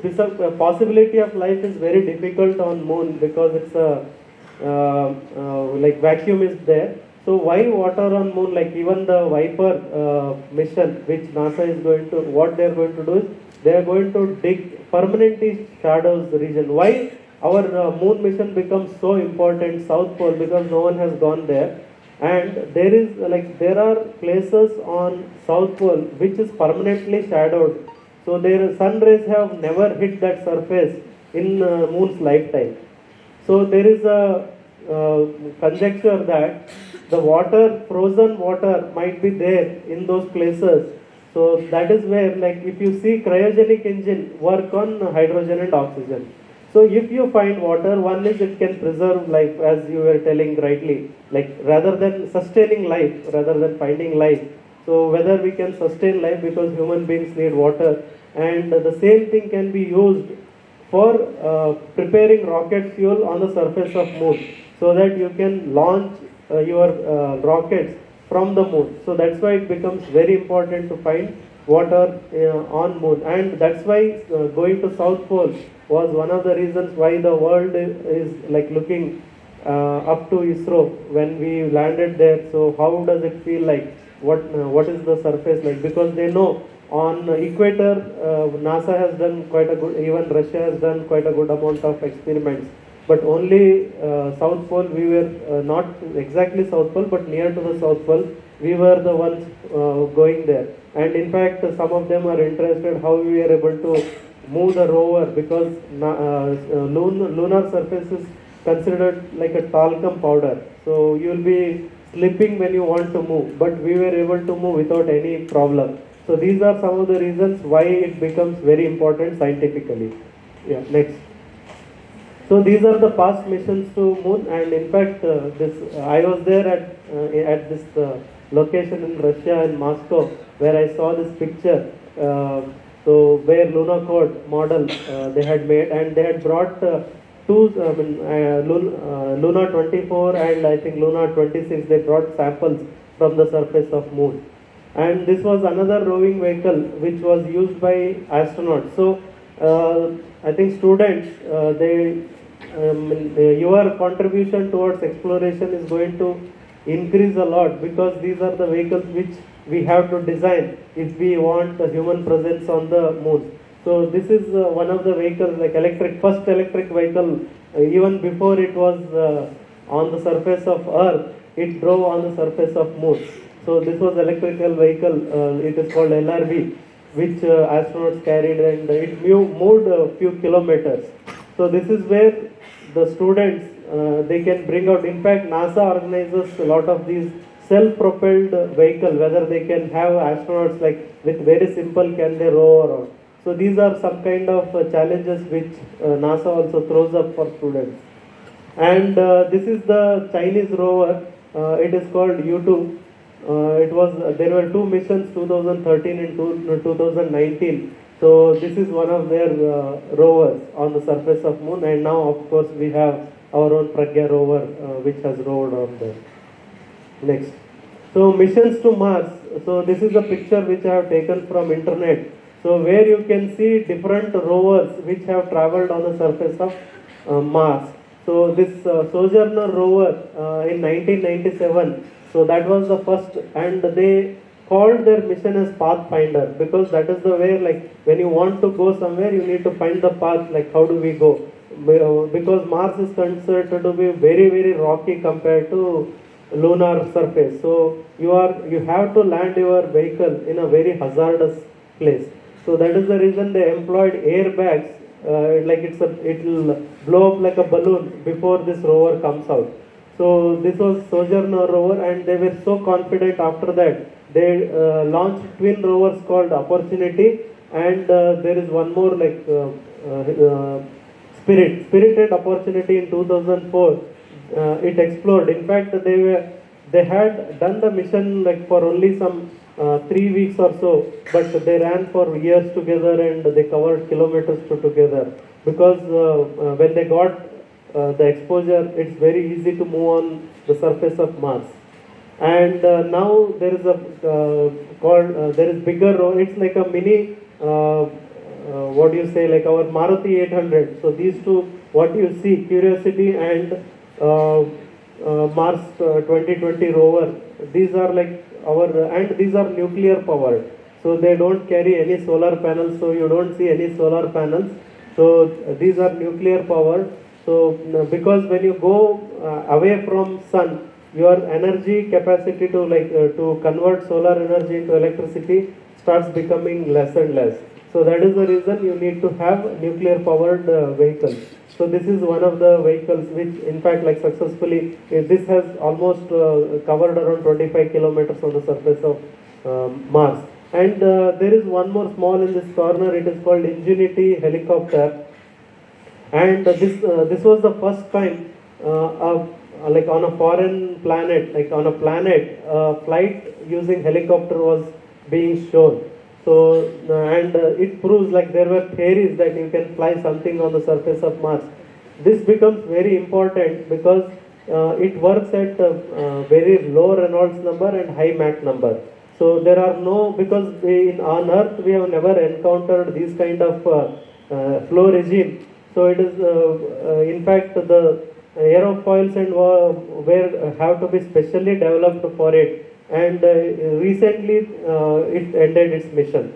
possibility of life is very difficult on moon because it's like vacuum is there. So why water on moon? Like even the Viper mission which NASA is going to, what they are going to do is they are going to dig permanently shadows region. Why our moon mission becomes so important, South Pole, because no one has gone there. And there are places on South Pole which is permanently shadowed. So their sun rays have never hit that surface in moon's lifetime. So there is a conjecture that the water, frozen water might be there in those places. So that is where, like if you see cryogenic engine work on hydrogen and oxygen. So if you find water, one is it can preserve life, as you were telling rightly, like rather than sustaining life, rather than finding life. So whether we can sustain life, because human beings need water, and the same thing can be used for preparing rocket fuel on the surface of moon, so that you can launch your rockets from the moon. So that's why it becomes very important to find water on moon, and that's why going to South Pole was one of the reasons why the world is like looking up to ISRO when we landed there. So how does it feel like? What is the surface like? Because they know on equator, NASA has done quite a good, even Russia has done quite a good amount of experiments. But only South Pole, we were not exactly South Pole, but near to the South Pole, we were the ones going there. And in fact, some of them are interested how we were able to move the rover, because lunar surface is considered like a talcum powder. So you will be slipping when you want to move, but we were able to move without any problem. So these are some of the reasons why it becomes very important scientifically. Yeah, next. So these are the past missions to moon, and in fact, I was there at this location in Russia, in Moscow, where I saw this picture. So where Luna Code model they had made, and they had brought Luna 24 and I think Luna 26. They brought samples from the surface of moon, and this was another roving vehicle which was used by astronauts. So I think students, your contribution towards exploration is going to increase a lot, because these are the vehicles which we have to design if we want a human presence on the moon. So this is one of the vehicles, like first electric vehicle, even before it was on the surface of Earth, it drove on the surface of moon. So this was electrical vehicle, it is called LRV, which astronauts carried, and it moved a few kilometers. So this is where the students, they can bring out. In fact, NASA organizes a lot of these self-propelled vehicle, whether they can have astronauts like with very simple, can they row or. So these are some kind of challenges which NASA also throws up for students. And this is the Chinese rover. It is called U2. There were two missions, 2013 and 2019. So this is one of their rovers on the surface of moon, and now of course we have our own Pragyan rover which has rovered on there. Next. So missions to Mars. So this is a picture which I have taken from internet. So where you can see different rovers which have traveled on the surface of Mars. So this Sojourner rover in 1997. So that was the first, and they called their mission as Pathfinder, because that is the way, like when you want to go somewhere, you need to find the path, like how do we go? Because Mars is considered to be very, very rocky compared to lunar surface. So you have to land your vehicle in a very hazardous place. So that is the reason they employed airbags, like it will blow up like a balloon before this rover comes out. So this was Sojourner rover, and they were so confident after that. They launched twin rovers called Opportunity, and there is one more like Spirit and Opportunity in 2004. It explored. In fact, they had done the mission like for only some 3 weeks or so, but they ran for years together, and they covered kilometers together, because when they got the exposure, it's very easy to move on the surface of Mars. And now there is there is bigger rover. It's like a mini, what do you say, like our Maruti 800. So these two, what you see, Curiosity and Mars 2020 rover, these are like and these are nuclear powered. So they don't carry any solar panels, so you don't see any solar panels. So these are nuclear powered. So because when you go away from sun, your energy capacity to convert solar energy into electricity starts becoming less and less. So that is the reason you need to have nuclear powered vehicles. So this is one of the vehicles which in fact like successfully, this has almost covered around 25 kilometers on the surface of Mars. And there is one more small in this corner. It is called Ingenuity helicopter. And this was the first time like on a foreign planet, like on a planet, flight using helicopter was being shown. So and it proves, like there were theories that you can fly something on the surface of Mars. This becomes very important because it works at very low Reynolds number and high Mach number. So there are no, because on Earth we have never encountered these kind of flow regime. So it is in fact the aerofoils and have to be specially developed for it. And recently it ended its mission.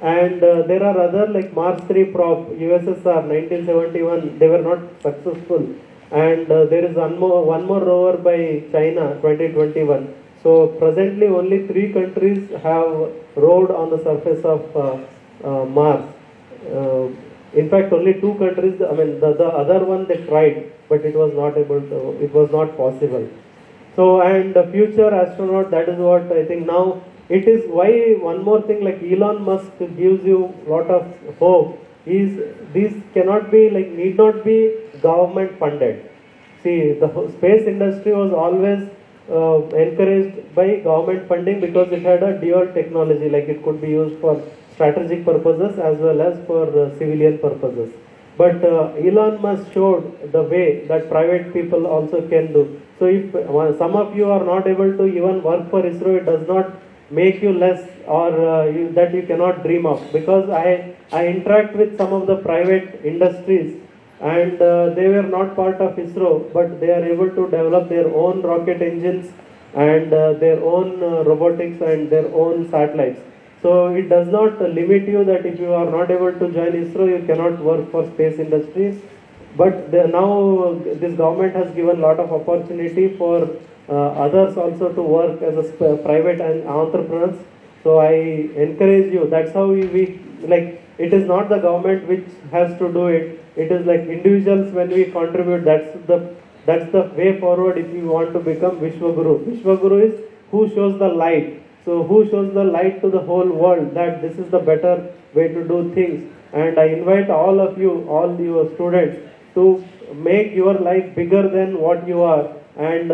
And there are other like Mars 3 prop, USSR 1971, they were not successful. And there is one more rover by China 2021. So presently only 3 countries have rode on the surface of Mars. In fact, only 2 countries, I mean the other one they tried, but it was not possible. So, and the future astronaut, that is what I think now, it is why one more thing, like Elon Musk gives you a lot of hope, is these cannot be like need not be government funded. See, the space industry was always encouraged by government funding because it had a dual technology, like it could be used for strategic purposes as well as for civilian purposes. But Elon Musk showed the way that private people also can do. So if some of you are not able to even work for ISRO, it does not make you less or that you cannot dream of. Because I interact with some of the private industries and they were not part of ISRO, but they are able to develop their own rocket engines and their own robotics and their own satellites. So it does not limit you that if you are not able to join ISRO, you cannot work for space industries. But now this government has given a lot of opportunity for others also to work as a private and entrepreneurs. So I encourage you. That's how we like. It is not the government which has to do it. It is like individuals when we contribute. That's the way forward if you want to become Vishwaguru. Vishwaguru is who shows the light. So who shows the light to the whole world that this is the better way to do things. And I invite all of you, all your students, to make your life bigger than what you are and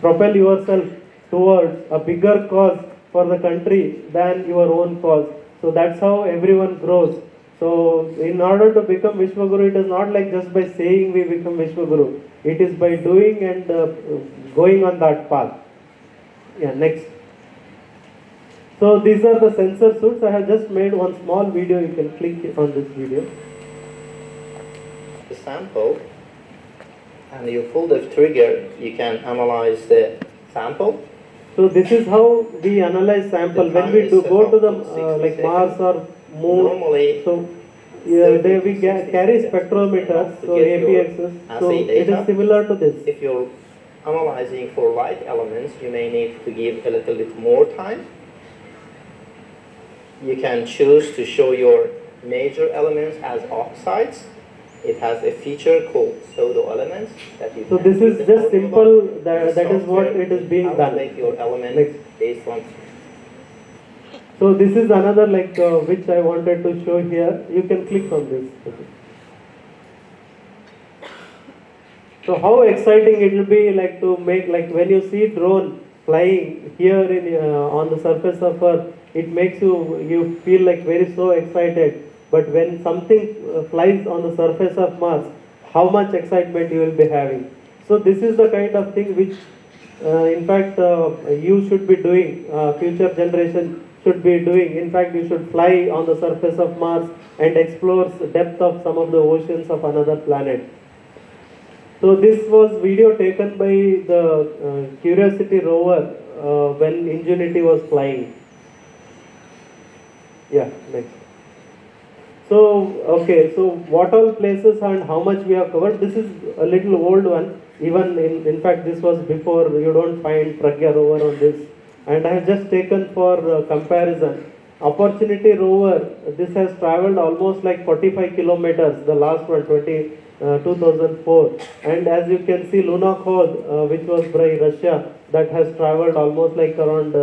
propel yourself towards a bigger cause for the country than your own cause. So that's how everyone grows. So in order to become Vishwaguru, it is not like just by saying we become Vishwaguru. It is by doing and going on that path. Yeah, next. So these are the sensor suits. I have just made one small video. You can click on this video. The sample, and you pull the trigger, you can analyze the sample. So this is how we analyze sample when we do go to the like Mars or Moon. Normally, so there we carry spectrometers, so APXs. So it is similar to this. If you're analyzing for light elements, you may need to give a little bit more time. You can choose to show your major elements as oxides. It has a feature called pseudo elements that you so can this is just simple, that is what it is being done. Make your elements based on. So this is another like which I wanted to show here. You can click on this. So how exciting it will be like to make, like when you see drone flying here in on the surface of Earth, it makes you feel like very so excited. But when something flies on the surface of Mars, how much excitement you will be having. So this is the kind of thing which in fact you should be doing, future generation should be doing. In fact, you should fly on the surface of Mars and explore the depth of some of the oceans of another planet. So this was video taken by the Curiosity rover when Ingenuity was flying. Yeah, next. So, okay, so what all places and how much we have covered. This is a little old one. Even in fact, this was before, you don't find Pragyan rover on this. And I have just taken for comparison. Opportunity rover, this has traveled almost like 45 kilometers, the last one, 2004. And as you can see, Lunokhod, which was by Russia, that has traveled almost like around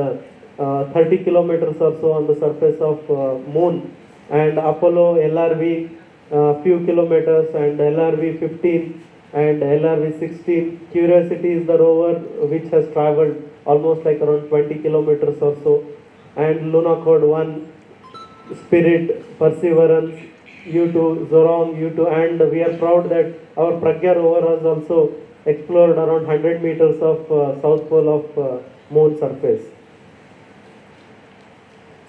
30 kilometers or so on the surface of Moon. And Apollo LRV, few kilometers, and LRV 15 and LRV 16. Curiosity is the rover which has traveled almost like around 20 kilometers or so. And Lunokhod 1, Spirit, Perseverance, U2, Zorong, U2, and we are proud that our Pragyan rover has also explored around 100 meters of south pole of Moon surface.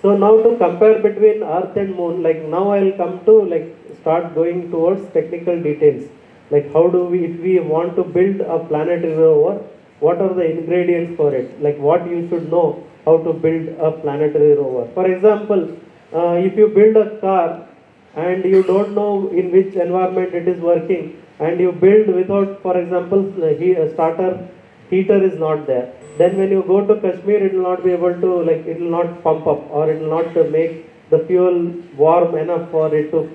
So now to compare between Earth and Moon, like now I will come to like start going towards technical details. Like how do we, if we want to build a planetary rover, what are the ingredients for it? Like what you should know how to build a planetary rover. For example, if you build a car and you don't know in which environment it is working, and you build without, for example, starter heater is not there, then when you go to Kashmir, it will not be able to, like, it will not pump up, or it will not make the fuel warm enough for it to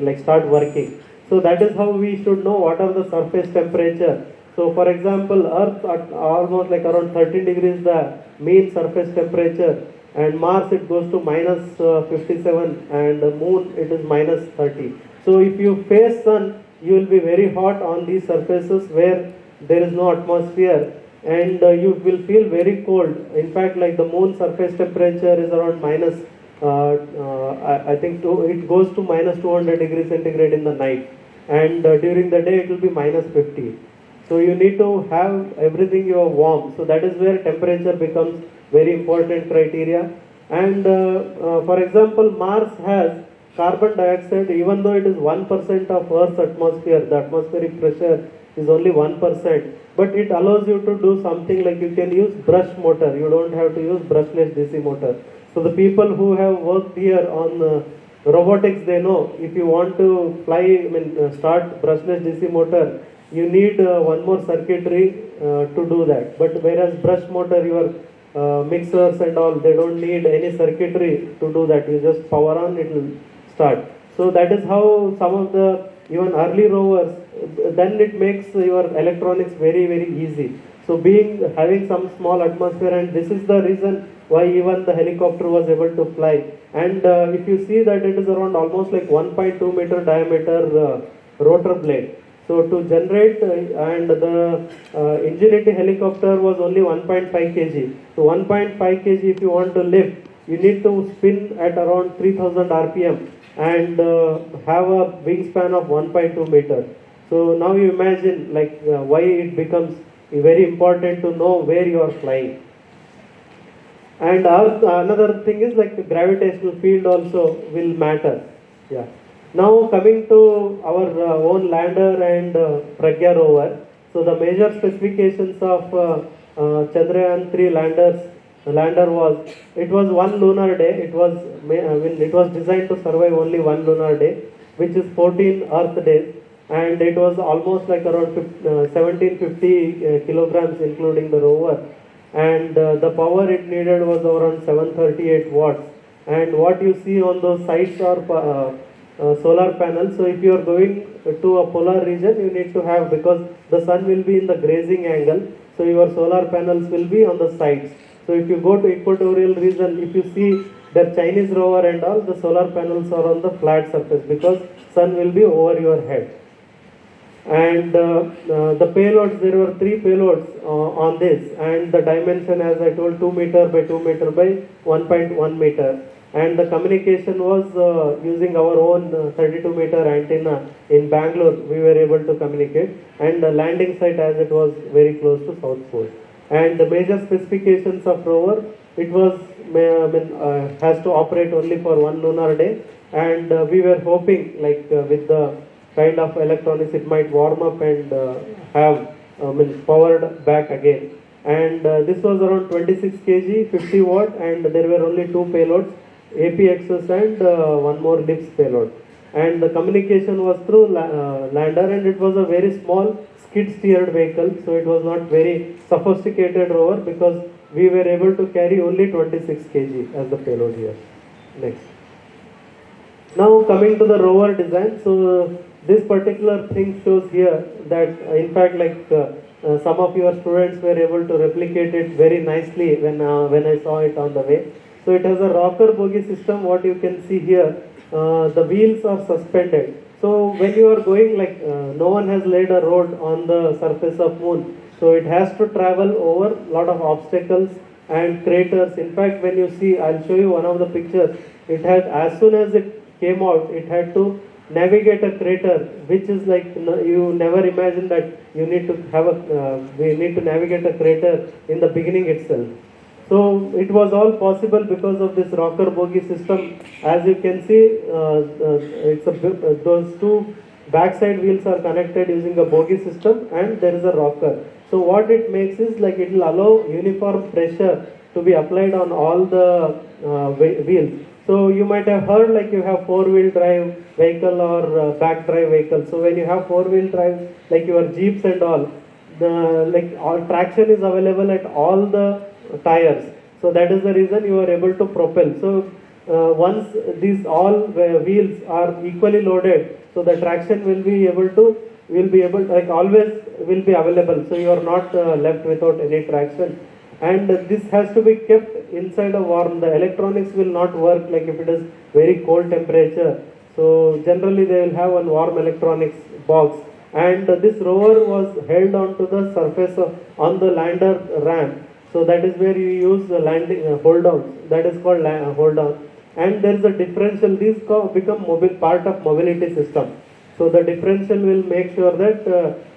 like start working. So that is how we should know what are the surface temperature. So for example, Earth at almost like around 13 degrees the mean surface temperature, and Mars it goes to minus 57, and the Moon it is minus 30. So if you face Sun, you will be very hot on these surfaces where there is no atmosphere, and you will feel very cold. In fact, like the Moon surface temperature is around minus, I think it goes to minus 200 degrees centigrade in the night, and during the day it will be minus 50. So you need to have everything you are warm. So that is where temperature becomes very important criteria. And for example, Mars has carbon dioxide, even though it is 1% of Earth's atmosphere, the atmospheric pressure is only 1%, but it allows you to do something like you can use brush motor. You don't have to use brushless DC motor. So the people who have worked here on robotics, they know if you want to fly, start brushless DC motor, you need one more circuitry to do that. But whereas brush motor, your mixers and all, they don't need any circuitry to do that. You just power on, it will start. So that is how some of the even early rovers, then it makes your electronics very, very easy. So having some small atmosphere, and this is the reason why even the helicopter was able to fly. And if you see that it is around almost like 1.2 meter diameter rotor blade. So to generate, and the Ingenuity helicopter was only 1.5 kg. So 1.5 kg if you want to lift, you need to spin at around 3000 rpm and have a wingspan of 1.2 meter. So now you imagine like why it becomes very important to know where you are flying. And another thing is like the gravitational field also will matter. Yeah. Now coming to our own lander and Pragyan rover. So the major specifications of Chandrayaan 3 lander was, it was one lunar day. It was designed to survive only one lunar day, which is 14 Earth days, and it was almost like around 1750 kilograms including the rover, and the power it needed was around 738 watts. And what you see on those sides are solar panels. So if you are going to a polar region, you need to have, because the sun will be in the grazing angle, so your solar panels will be on the sides. So if you go to equatorial region, if you see the Chinese rover and all, the solar panels are on the flat surface because sun will be over your head. And the payloads, there were 3 payloads on this, and the dimension, as I told, 2 meter by 2 meter by 1.1 meter. And the communication was using our own 32 meter antenna in Bengaluru. We were able to communicate, and the landing site, as it was very close to South Pole. And the major specifications of rover, it was has to operate only for one lunar day, and we were hoping like with the kind of electronics it might warm up and have powered back again. And this was around 26 kg, 50 watt, and there were only 2 payloads, APXs and one more LIPS payload. And the communication was through lander, and it was a very small skid steered vehicle, so it was not very sophisticated rover because we were able to carry only 26 kg as the payload here. Next. Now coming to the rover design, so this particular thing shows here that in fact like some of your students were able to replicate it very nicely when I saw it on the way. So it has a rocker bogie system. What you can see here, the wheels are suspended. So when you are going like no one has laid a road on the surface of moon, so it has to travel over a lot of obstacles and craters. In fact, when you see, I'll show you one of the pictures. It had, as soon as it came out, it had to navigate a crater, which is like you never imagine that you need to have we need to navigate a crater in the beginning itself. So it was all possible because of this rocker bogie system. As you can see, those 2 backside wheels are connected using a bogie system, and there is a rocker. So what it makes is like it will allow uniform pressure to be applied on all the wheels. So you might have heard like you have 4-wheel drive vehicle or back drive vehicle. So when you have 4-wheel drive, like your Jeeps and all, all traction is available at all the tires. So that is the reason you are able to propel. So once these all wheels are equally loaded, so the traction will be able like always will be available. So you are not left without any traction. and this has to be kept inside a warm. The electronics will not work like if it is very cold temperature. So generally they will have one warm electronics box, and this rover was held onto the surface on the lander ramp. So that is where you use the landing hold down. That is called hold down. And there is a differential. These become part of mobility system. So the differential will make sure that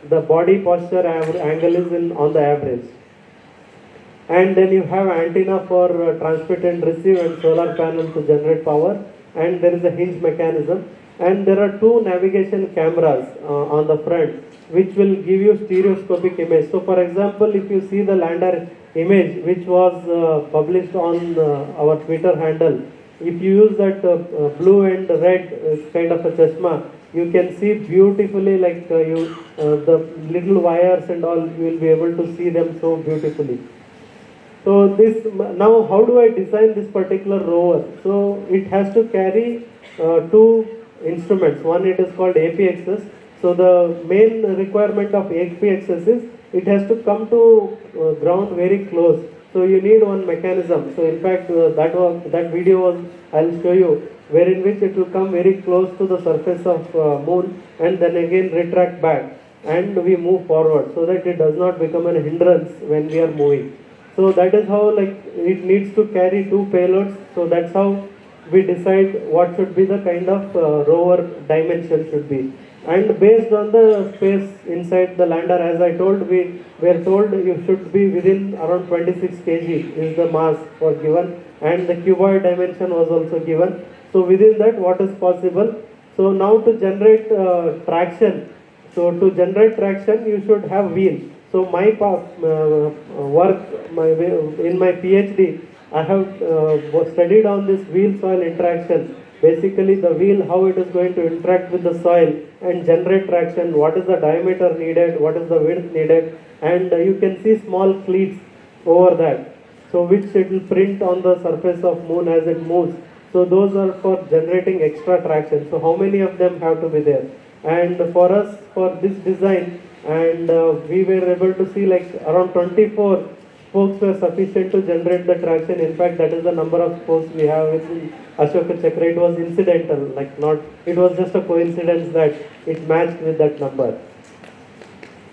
the body posture angle is on the average. And then you have antenna for transmit and receive, and solar panel to generate power, and there is a hinge mechanism, and there are two navigation cameras on the front which will give you stereoscopic image. So for example, if you see the lander image which was published on our Twitter handle, if you use that blue and red kind of a chashma, you can see beautifully, like the little wires and all, you will be able to see them so beautifully. So this, now how do I design this particular rover? So it has to carry two instruments. One, it is called APXS. So the main requirement of APXS is it has to come to ground very close. So you need one mechanism. So in fact that video was, I'll show you, where in which it will come very close to the surface of moon and then again retract back, and we move forward so that it does not become a hindrance when we are moving. So that is how, like, it needs to carry two payloads. So that's how we decide what should be the kind of rover dimension should be. And based on the space inside the lander, as I told, we were told you should be within around 26 kg is the mass was given, and the cuboid dimension was also given. So within that, what is possible? So now to generate traction, you should have wheel. So my work, in my PhD, I have studied on this wheel-soil interaction. Basically, the wheel, how it is going to interact with the soil and generate traction, what is the diameter needed, what is the width needed, and you can see small cleats over that. So which it will print on the surface of moon as it moves. So those are for generating extra traction. So how many of them have to be there? And for us, for this design, and we were able to see like around 24 spokes were sufficient to generate the traction. In fact, that is the number of spokes we have with Ashoka Chakra. It was incidental, like not, it was just a coincidence that it matched with that number.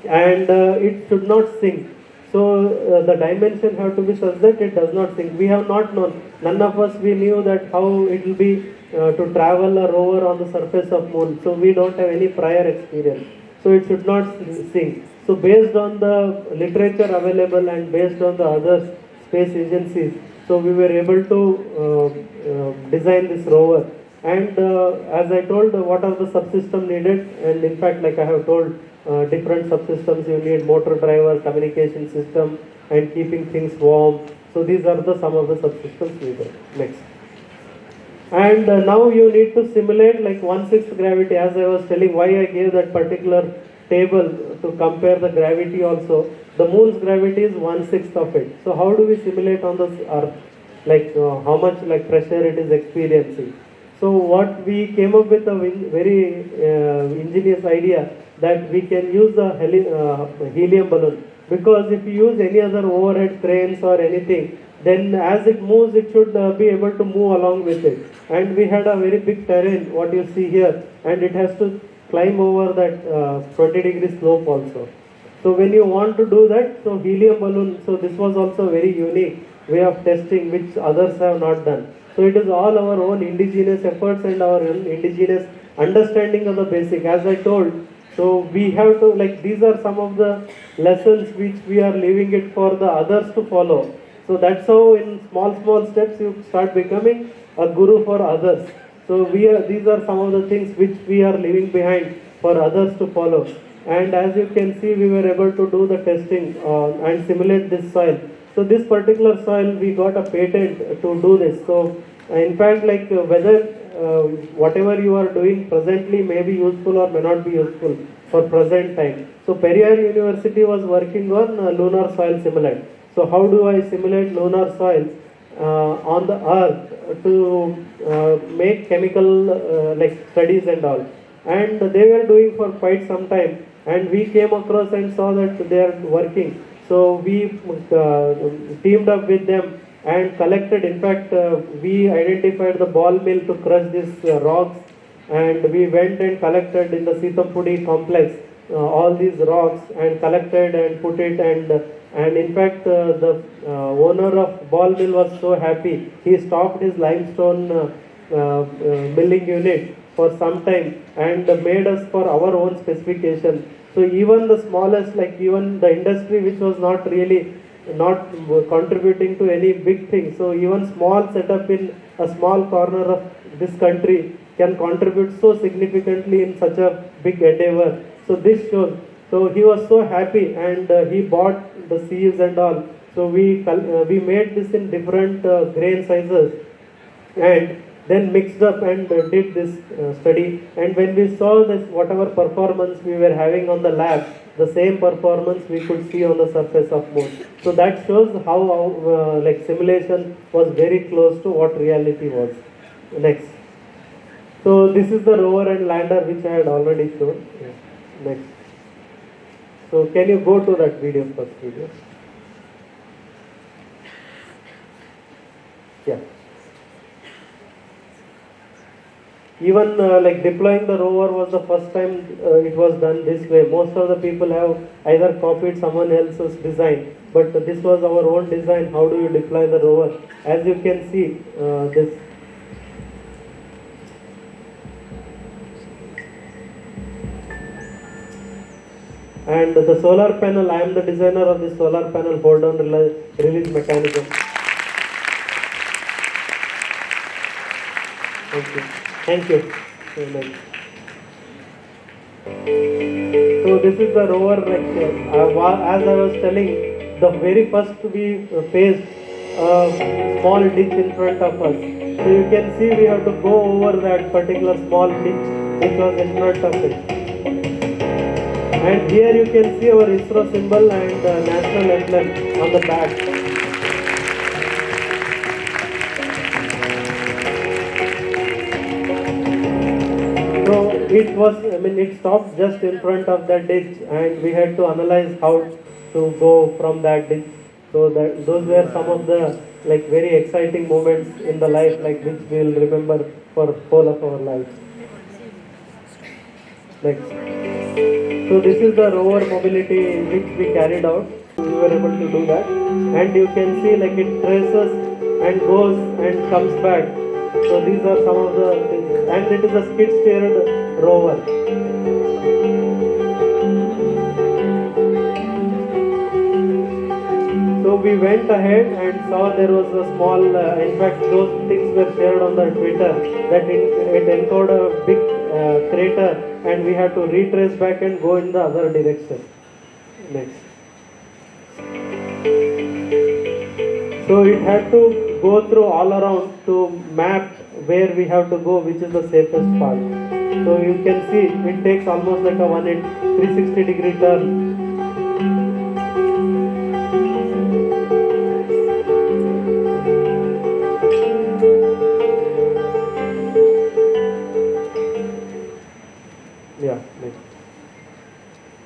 And it should not sink. So the dimension have to be such that it does not sink. We have not known, none of us, we knew that how it will be to travel a rover on the surface of moon. So we don't have any prior experience. So it should not sink. So based on the literature available and based on the other space agencies, so we were able to design this rover. And as I told, what are the subsystems needed? And in fact, like I have told, different subsystems, you need motor driver, communication system, and keeping things warm. So these are some of the subsystems needed. Next. And now you need to simulate like 1/6 gravity, as I was telling why I gave that particular table to compare the gravity also. The moon's gravity is 1/6 of it. So how do we simulate on the earth? Like how much like pressure it is experiencing. So what we came up with a very ingenious idea that we can use a helium balloon, because if you use any other overhead cranes or anything, then as it moves, it should be able to move along with it. And we had a very big terrain, what you see here, and it has to climb over that 20-degree slope also. So when you want to do that, so helium balloon, so this was also a very unique way of testing which others have not done. So it is all our own indigenous efforts and our own indigenous understanding of the basic. As I told, so we have to, like, these are some of the lessons which we are leaving it for the others to follow. So that's how in small steps you start becoming a guru for others. So these are some of the things which we are leaving behind for others to follow. And as you can see, we were able to do the testing and simulate this soil. So this particular soil, we got a patent to do this. So in fact, like whether whatever you are doing presently may be useful or may not be useful for present time. So Periyar University was working on lunar soil simulate. So how do I simulate lunar soils on the earth to make chemical like studies and all. And they were doing for quite some time, and we came across and saw that they are working. So we teamed up with them and collected. In fact, we identified the ball mill to crush these rocks, and we went and collected in the Sitampudi complex all these rocks and collected and put it, and in fact the owner of ball mill was so happy. He stopped his limestone milling unit for some time and made us for our own specification. So even the smallest, like even the industry which was not really not contributing to any big thing, so even small setup in a small corner of this country can contribute so significantly in such a big endeavor. So this shows. So he was so happy, and he bought the seeds and all. So we made this in different grain sizes and then mixed up and did this study. And when we saw this, whatever performance we were having on the lab, the same performance we could see on the surface of moon. So that shows how like simulation was very close to what reality was. Next. So this is the rover and lander which I had already shown. Yeah. Next. So can you go to that video, first video? Yeah. Even like deploying the rover was the first time it was done this way. Most of the people have either copied someone else's design, but this was our own design. How do you deploy the rover? As you can see, this. And the solar panel, I am the designer of the solar panel hold on release mechanism. Thank you. Thank you. So this is the rover, as I was telling, the very first we faced a small ditch in front of us. So you can see we have to go over that particular small ditch which was in front of it. And here you can see our ISRO symbol and national emblem on the back. So it was, it stopped just in front of that ditch, and we had to analyze how to go from that ditch. So those were some of the like very exciting moments in the life, like which we will remember for whole of our life. Next. So this is the rover mobility which we carried out. We were able to do that, and you can see like it traces and goes and comes back. So these are some of the things, and it is a skid-steered rover. So we went ahead and saw there was a small, in fact those things were shared on the Twitter, that it encountered a big crater, and we had to retrace back and go in the other direction. Next. So it had to go through all around to map where we have to go, which is the safest part. So you can see it takes almost like a 360-degree turn.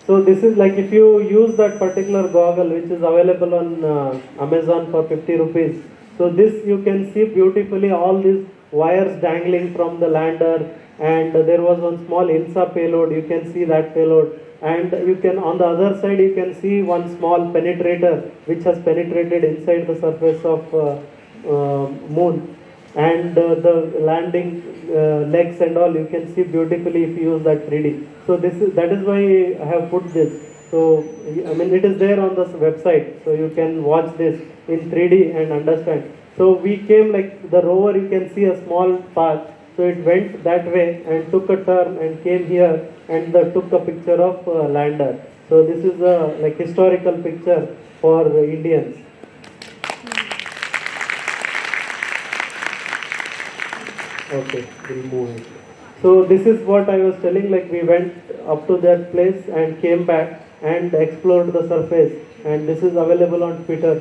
So this is like if you use that particular goggle which is available on Amazon for 50 rupees. So this you can see beautifully all these wires dangling from the lander, and there was one small INSA payload, you can see that payload, and you can on the other side you can see one small penetrator which has penetrated inside the surface of moon, and the landing legs and all you can see beautifully if you use that 3D. So that is why I have put this. So it is there on the website, so you can watch this in 3D and understand. So we came like the rover, you can see a small path. So it went that way and took a turn and came here and took a picture of lander. So this is a like historical picture for Indians. Okay, we'll move on. So this is what I was telling, like we went up to that place and came back and explored the surface, and this is available on Twitter,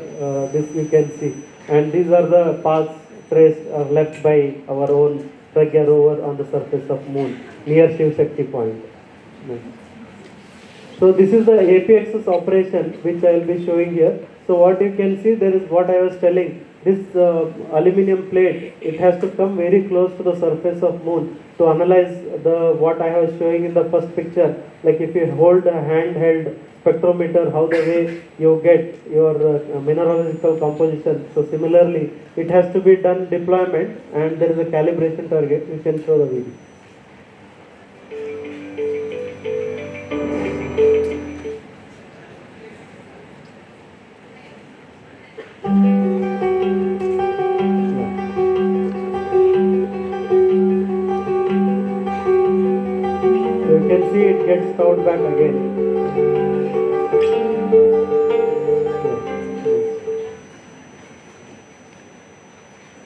this you can see, and these are the paths traced or left by our own Pragyan rover on the surface of moon near Shiv Shakti point. So So this is the APX's operation which I will be showing here. So what you can see, there is what I was telling. This aluminum plate, it has to come very close to the surface of moon to analyze the what I was showing in the first picture. Like if you hold a handheld spectrometer, how the way you get your mineralogical composition. So similarly, it has to be done deployment, and there is a calibration target. You can show the video. You can see it gets towed back again.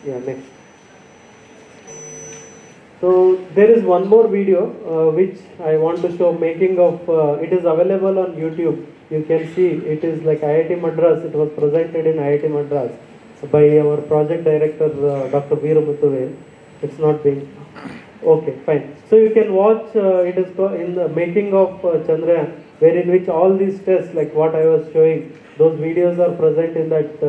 Yeah, next. So there is one more video which I want to show, making of, it is available on YouTube. You can see it is like IIT Madras. It was presented in IIT Madras by our project director Dr. Veeramuthuvel. It's not being okay, fine. So you can watch. It is in the making of Chandrayaan, wherein which all these tests, like what I was showing, those videos are present in that,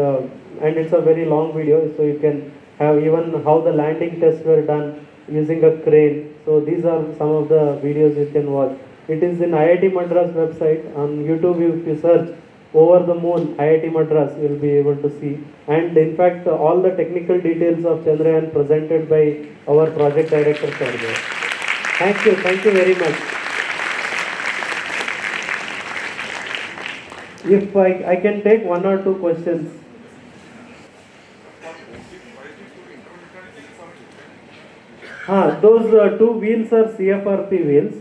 and it's a very long video. So you can have even how the landing tests were done using a crane. So these are some of the videos you can watch. It is in IIT Madras website. On YouTube, if you search over the moon IIT Madras, you will be able to see. And in fact, all the technical details of Chandrayaan presented by our project director are there. Thank you very much. If I can take one or two questions. Those two wheels are CFRP wheels.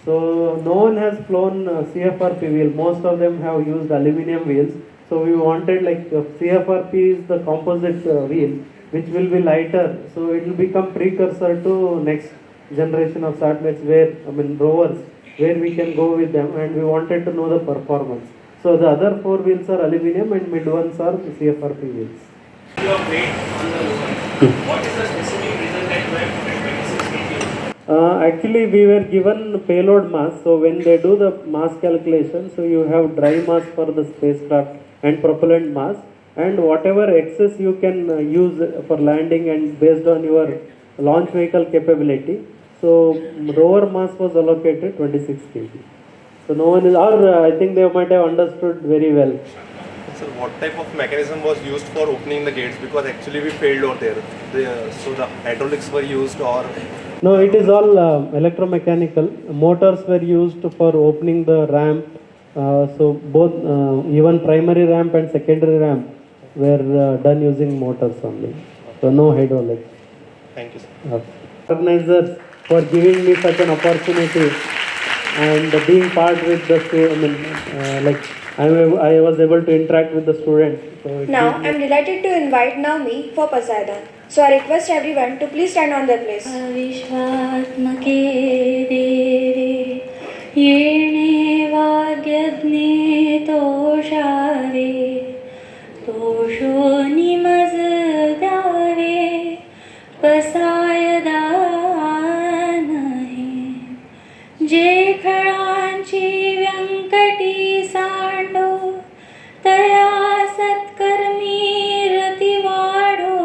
So no one has flown CFRP wheel. Most of them have used aluminum wheels. So we wanted like CFRP is the composite wheel, which will be lighter. So it will become precursor to next generation of satellites, rovers, where we can go with them. And we wanted to know the performance. So the other four wheels are aluminum and mid ones are CFRP wheels. Your weight on the rover. What is the specific reason that you have put 26 kg? Actually, we were given payload mass. So when they do the mass calculation, so you have dry mass for the spacecraft and propellant mass, and whatever excess you can use for landing and based on your launch vehicle capability. So rover mass was allocated 26 kg. So no one is, or I think they might have understood very well. Sir, what type of mechanism was used for opening the gates? Because actually we failed over there. So the hydraulics were used, or? No, it is all electromechanical. Motors were used for opening the ramp. So both even primary ramp and secondary ramp were done using motors only. So no hydraulics. Thank you, sir. Organizers for giving me such an opportunity and being part with the students. I was able to interact with the students. So now I am delighted to invite Naomi for Poseidon. So I request everyone to please stand on their place. विश्वात्मके देवे येणे वाग्यज्ञे तोषावे तोषो निमज द्यावे पसायदा नाही जे खळांची व्यंकटी सांडो तया सत्कर्मी रती वाढो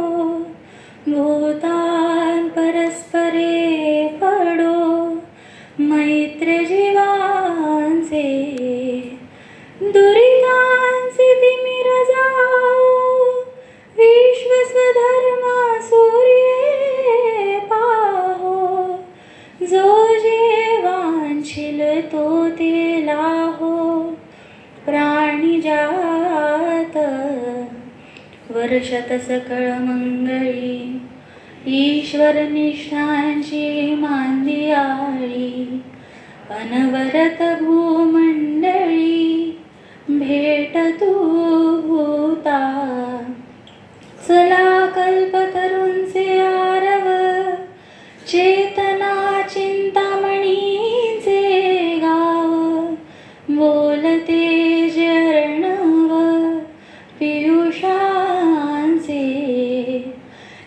भूतान परस्परे पडो मैत्र जीवांचे दुरितांचे तिमिर जाओ विश्व स्वधर्म सूर्ये पाहो जो जेवांशील तो ते लाहो प्राणी जात वर्षत सकळ मंगळी ईश्वर निष्ठांची मांदियाळी अनवरत भूमंडळी भेट तू भूता चला कल्पतरूंचे आरव चेतना चिंतामणींचे गाव बोलते जर्णव पियुषांचे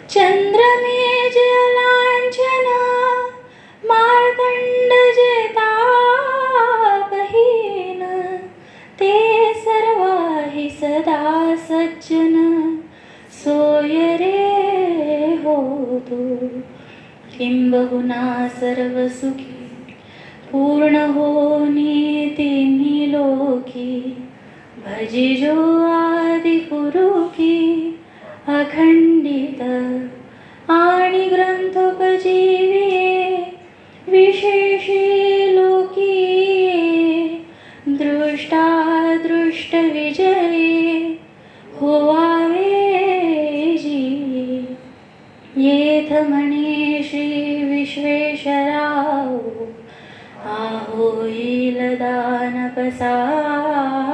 चंद्रमे जलांछना मार्तंड जेतापहीन किंबहुना सर्वसुखी पूर्ण होनी तिन्ही लोकी भजिजो आदि पुरुकी अखंडित आणि ग्रंथोपजीविये विशेषी लोकी दृष्टादृष्ट विजये होवावे जी येथ म्हणे श्री विश्वेश्वराव आहोईल दान पसार